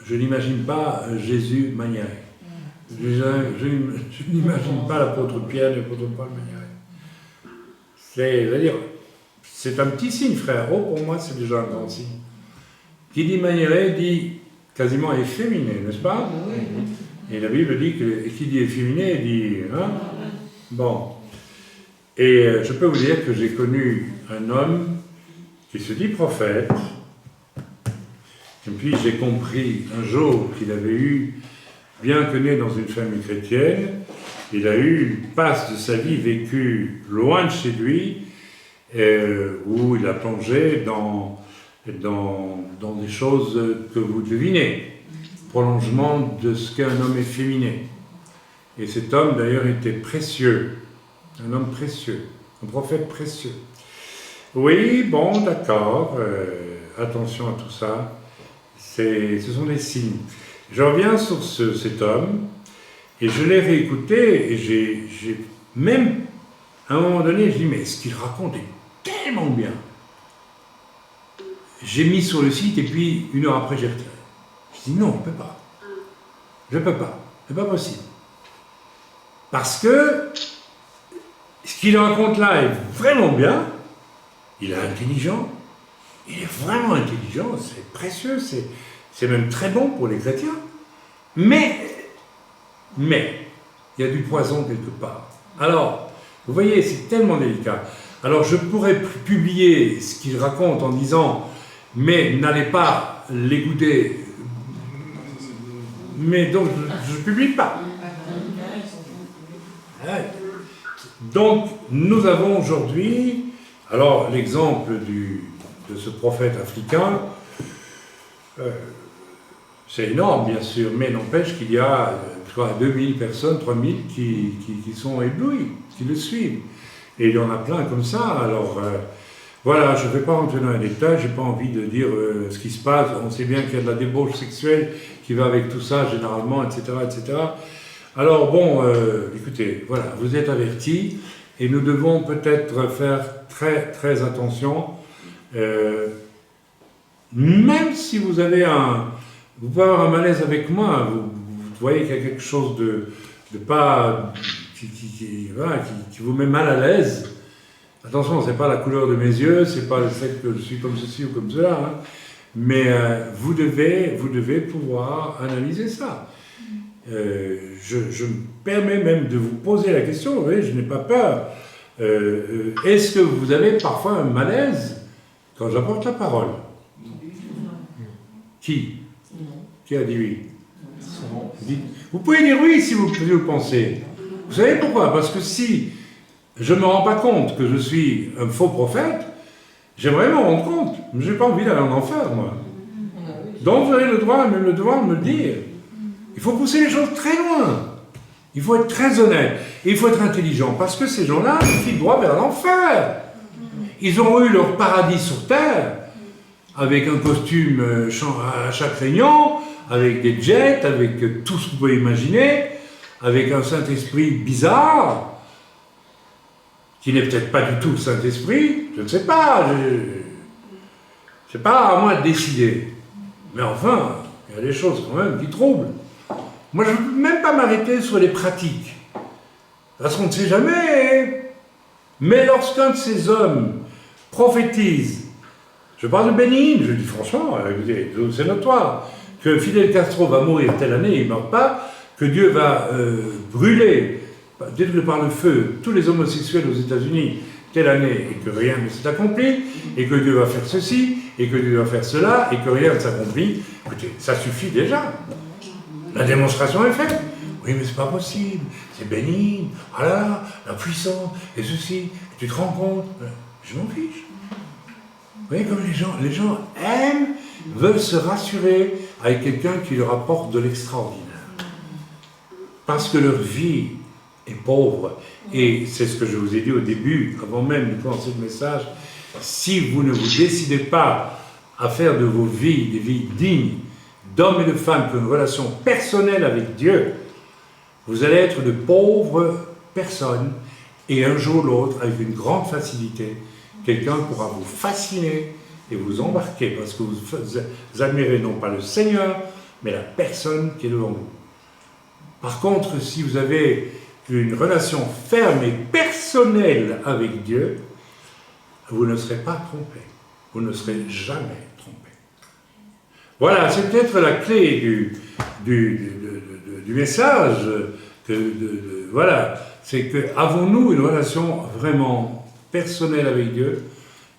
Je n'imagine pas Jésus maniéré. Je n'imagine pas l'apôtre Pierre et l'apôtre Paul maniéré. C'est un petit signe, frère. Oh, pour moi, c'est déjà un grand signe. Qui dit maniéré dit quasiment efféminé, n'est-ce pas? Et la Bible dit que qui dit efféminé dit... Hein? Bon. Et je peux vous dire que j'ai connu un homme qui se dit prophète. Et puis j'ai compris un jour qu'il avait eu, bien que né dans une famille chrétienne, il a eu une passe de sa vie vécue loin de chez lui, où il a plongé dans des choses que vous devinez, prolongement de ce qu'est un homme efféminé. Et cet homme d'ailleurs était précieux, un homme précieux, un prophète précieux. Oui, bon, d'accord, attention à tout ça, ce sont des signes. Je reviens sur cet homme, et je l'ai réécouté, et j'ai même, à un moment donné, je dis, mais ce qu'il raconte est tellement bien. J'ai mis sur le site, et puis, 1 heure après, j'ai retiré. Je dis, non, je ne peux pas. Je ne peux pas. C'est pas possible. Parce que, ce qu'il raconte là est vraiment bien, il est intelligent, il est vraiment intelligent, c'est précieux, c'est même très bon pour les chrétiens. Mais, il y a du poison quelque part. Alors, vous voyez, c'est tellement délicat. Alors, je pourrais publier ce qu'il raconte en disant, mais n'allez pas l'écouter, mais donc je ne publie pas. Ouais. Donc, nous avons aujourd'hui, alors l'exemple de ce prophète africain, c'est énorme bien sûr, mais n'empêche qu'il y a, je crois, 2000 personnes, 3000 qui sont éblouies, qui le suivent. Et il y en a plein comme ça, alors voilà, je ne vais pas rentrer dans les détails, je n'ai pas envie de dire ce qui se passe, on sait bien qu'il y a de la débauche sexuelle qui va avec tout ça généralement, etc. etc. Alors bon, écoutez, voilà, vous êtes avertis, et nous devons peut-être faire très très attention, même si vous avez vous pouvez avoir un malaise avec moi, vous voyez qu'il y a quelque chose de pas, voilà, qui vous met mal à l'aise. Attention, c'est pas la couleur de mes yeux, c'est pas le fait que je suis comme ceci ou comme cela, hein, mais vous devez pouvoir analyser ça. Je me permets même de vous poser la question, vous voyez, je n'ai pas peur. Est-ce que vous avez parfois un malaise quand j'apporte la parole? Qui a dit oui? Vous pouvez dire oui si vous le pensez. Vous savez pourquoi? Parce que si je ne me rends pas compte que je suis un faux prophète, j'aimerais m'en rendre compte, mais je n'ai pas envie d'aller en enfer, moi. Donc vous avez le droit de me le dire. Il faut pousser les choses très loin. Il faut être très honnête. Et il faut être intelligent. Parce que ces gens-là, ils filent droit vers l'enfer. Ils ont eu leur paradis sur terre, avec un costume à chaque réunion, avec des jets, avec tout ce que vous pouvez imaginer, avec un Saint-Esprit bizarre, qui n'est peut-être pas du tout le Saint-Esprit, je ne sais pas. C'est pas à moi de décider. Mais enfin, il y a des choses quand même qui troublent. Moi, je ne veux même pas m'arrêter sur les pratiques. Parce qu'on ne sait jamais. Mais lorsqu'un de ces hommes prophétise, je parle de Bénin, je dis franchement, c'est notoire, que Fidel Castro va mourir telle année, il ne meurt pas, que Dieu va brûler, détruire par le feu, tous les homosexuels aux États-Unis telle année, et que rien ne s'est accompli, et que Dieu va faire ceci, et que Dieu va faire cela, et que rien ne s'accomplit. Écoutez, ça suffit déjà. La démonstration est faite. Oui, mais c'est pas possible. C'est bénigne. Ah là, la puissance, et ceci. Tu te rends compte? Je m'en fiche. Vous voyez comme les gens aiment, veulent se rassurer avec quelqu'un qui leur apporte de l'extraordinaire. Parce que leur vie est pauvre. Et c'est ce que je vous ai dit au début, avant même de commencer le message. Si vous ne vous décidez pas à faire de vos vies des vies dignes, d'hommes et de femmes qui ont une relation personnelle avec Dieu, vous allez être de pauvres personnes, et un jour ou l'autre, avec une grande facilité, quelqu'un pourra vous fasciner et vous embarquer, parce que vous admirez non pas le Seigneur, mais la personne qui est devant vous. Par contre, si vous avez une relation ferme et personnelle avec Dieu, vous ne serez pas trompé. Vous ne serez jamais trompé. Voilà, c'est peut-être la clé du message. Voilà, c'est que avons-nous une relation vraiment personnelle avec Dieu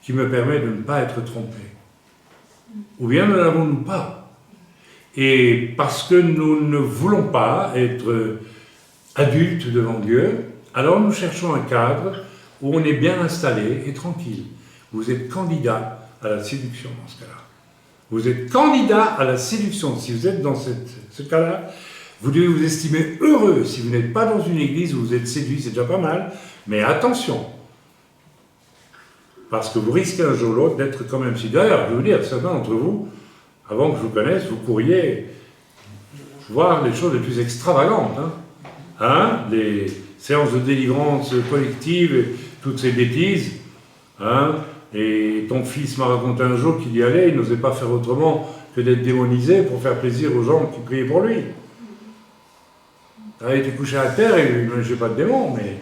qui me permet de ne pas être trompé? Ou bien ne l'avons-nous pas? Et parce que nous ne voulons pas être adultes devant Dieu, alors nous cherchons un cadre où on est bien installé et tranquille. Vous êtes candidat à la séduction dans ce cas-là. Vous êtes candidat à la séduction. Si vous êtes dans ce cas-là, vous devez vous estimer heureux. Si vous n'êtes pas dans une église où vous êtes séduit, c'est déjà pas mal. Mais attention, parce que vous risquez un jour ou l'autre d'être quand même séduit. D'ailleurs, je vais vous dire, certains d'entre vous, avant que je vous connaisse, vous couriez voir les choses les plus extravagantes. Les séances de délivrance collective et toutes ces bêtises. Et ton fils m'a raconté un jour qu'il y allait, il n'osait pas faire autrement que d'être démonisé pour faire plaisir aux gens qui priaient pour lui. Il était couché à terre et il me disait pas de démons, mais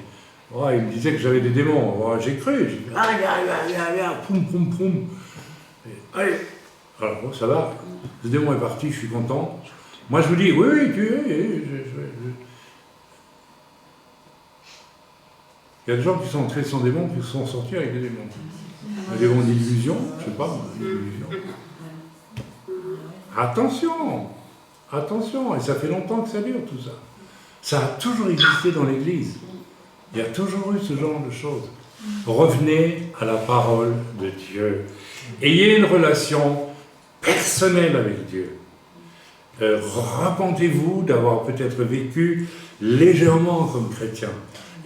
il me disait que j'avais des démons. J'ai cru, j'ai dit, viens, poum, poum, poum. Et, allez, alors ça va, le démon est parti, je suis content. Moi je vous dis, oui, il y a des gens qui sont entrés sans démons, qui sont sortis avec des démons. Des démons d'illusion, je sais pas, d'illusion. Attention, et ça fait longtemps que ça dure tout ça. Ça a toujours existé dans l'Église. Il y a toujours eu ce genre de choses. Revenez à la parole de Dieu. Ayez une relation personnelle avec Dieu. Repentez-vous d'avoir peut-être vécu légèrement comme chrétien.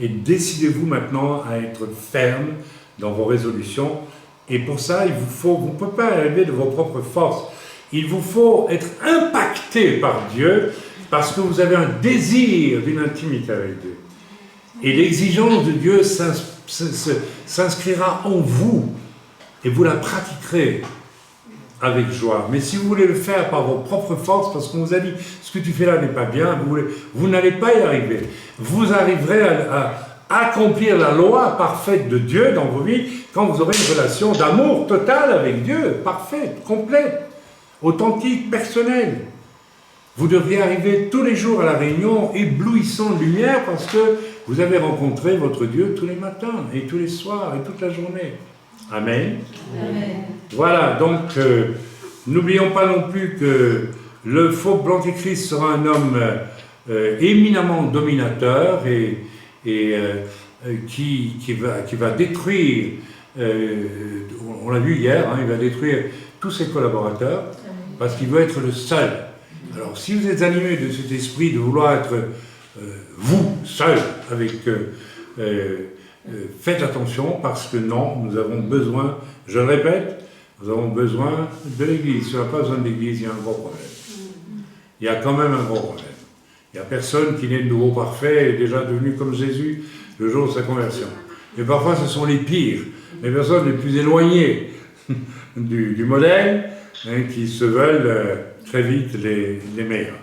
Et décidez-vous maintenant à être ferme dans vos résolutions. Et pour ça, vous ne pouvez pas arriver de vos propres forces. Il vous faut être impacté par Dieu parce que vous avez un désir d'une intimité avec Dieu. Et l'exigence de Dieu s'inscrira en vous et vous la pratiquerez avec joie. Mais si vous voulez le faire par vos propres forces, parce qu'on vous a dit ce que tu fais là n'est pas bien, vous n'allez pas y arriver. Vous arriverez à accomplir la loi parfaite de Dieu dans vos vies quand vous aurez une relation d'amour total avec Dieu, parfaite, complète, authentique, personnelle. Vous devriez arriver tous les jours à la réunion éblouissant de lumière parce que vous avez rencontré votre Dieu tous les matins et tous les soirs et toute la journée. Amen. Amen. Voilà, donc n'oublions pas non plus que le faux antéchrist sera un homme éminemment dominateur et qui va détruire, on l'a vu hier, il va détruire tous ses collaborateurs parce qu'il veut être le seul. Alors si vous êtes animé de cet esprit de vouloir être vous, seul, avec... faites attention parce que non, nous avons besoin, je le répète, nous avons besoin de l'Église. Si on n'a pas besoin de l'Église, il y a un gros problème. Il y a quand même un gros problème. Il n'y a personne qui n'est de nouveau parfait et est déjà devenu comme Jésus le jour de sa conversion. Et parfois, ce sont les pires, les personnes les plus éloignées du modèle, qui se veulent très vite les meilleurs.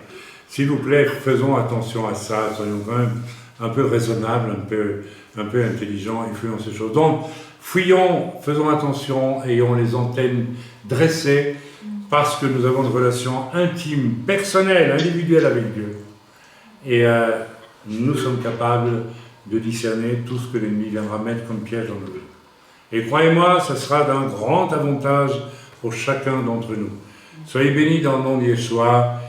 S'il vous plaît, faisons attention à ça, soyons quand même un peu raisonnables, un peu intelligents et fouillons ces choses. Donc, fouillons, faisons attention, ayons les antennes dressées, parce que nous avons une relation intime, personnelle, individuelle avec Dieu. Et nous sommes capables de discerner tout ce que l'ennemi viendra mettre comme piège dans nos vies. Et croyez-moi, ça sera d'un grand avantage pour chacun d'entre nous. Soyez bénis dans le nom de Yeshua.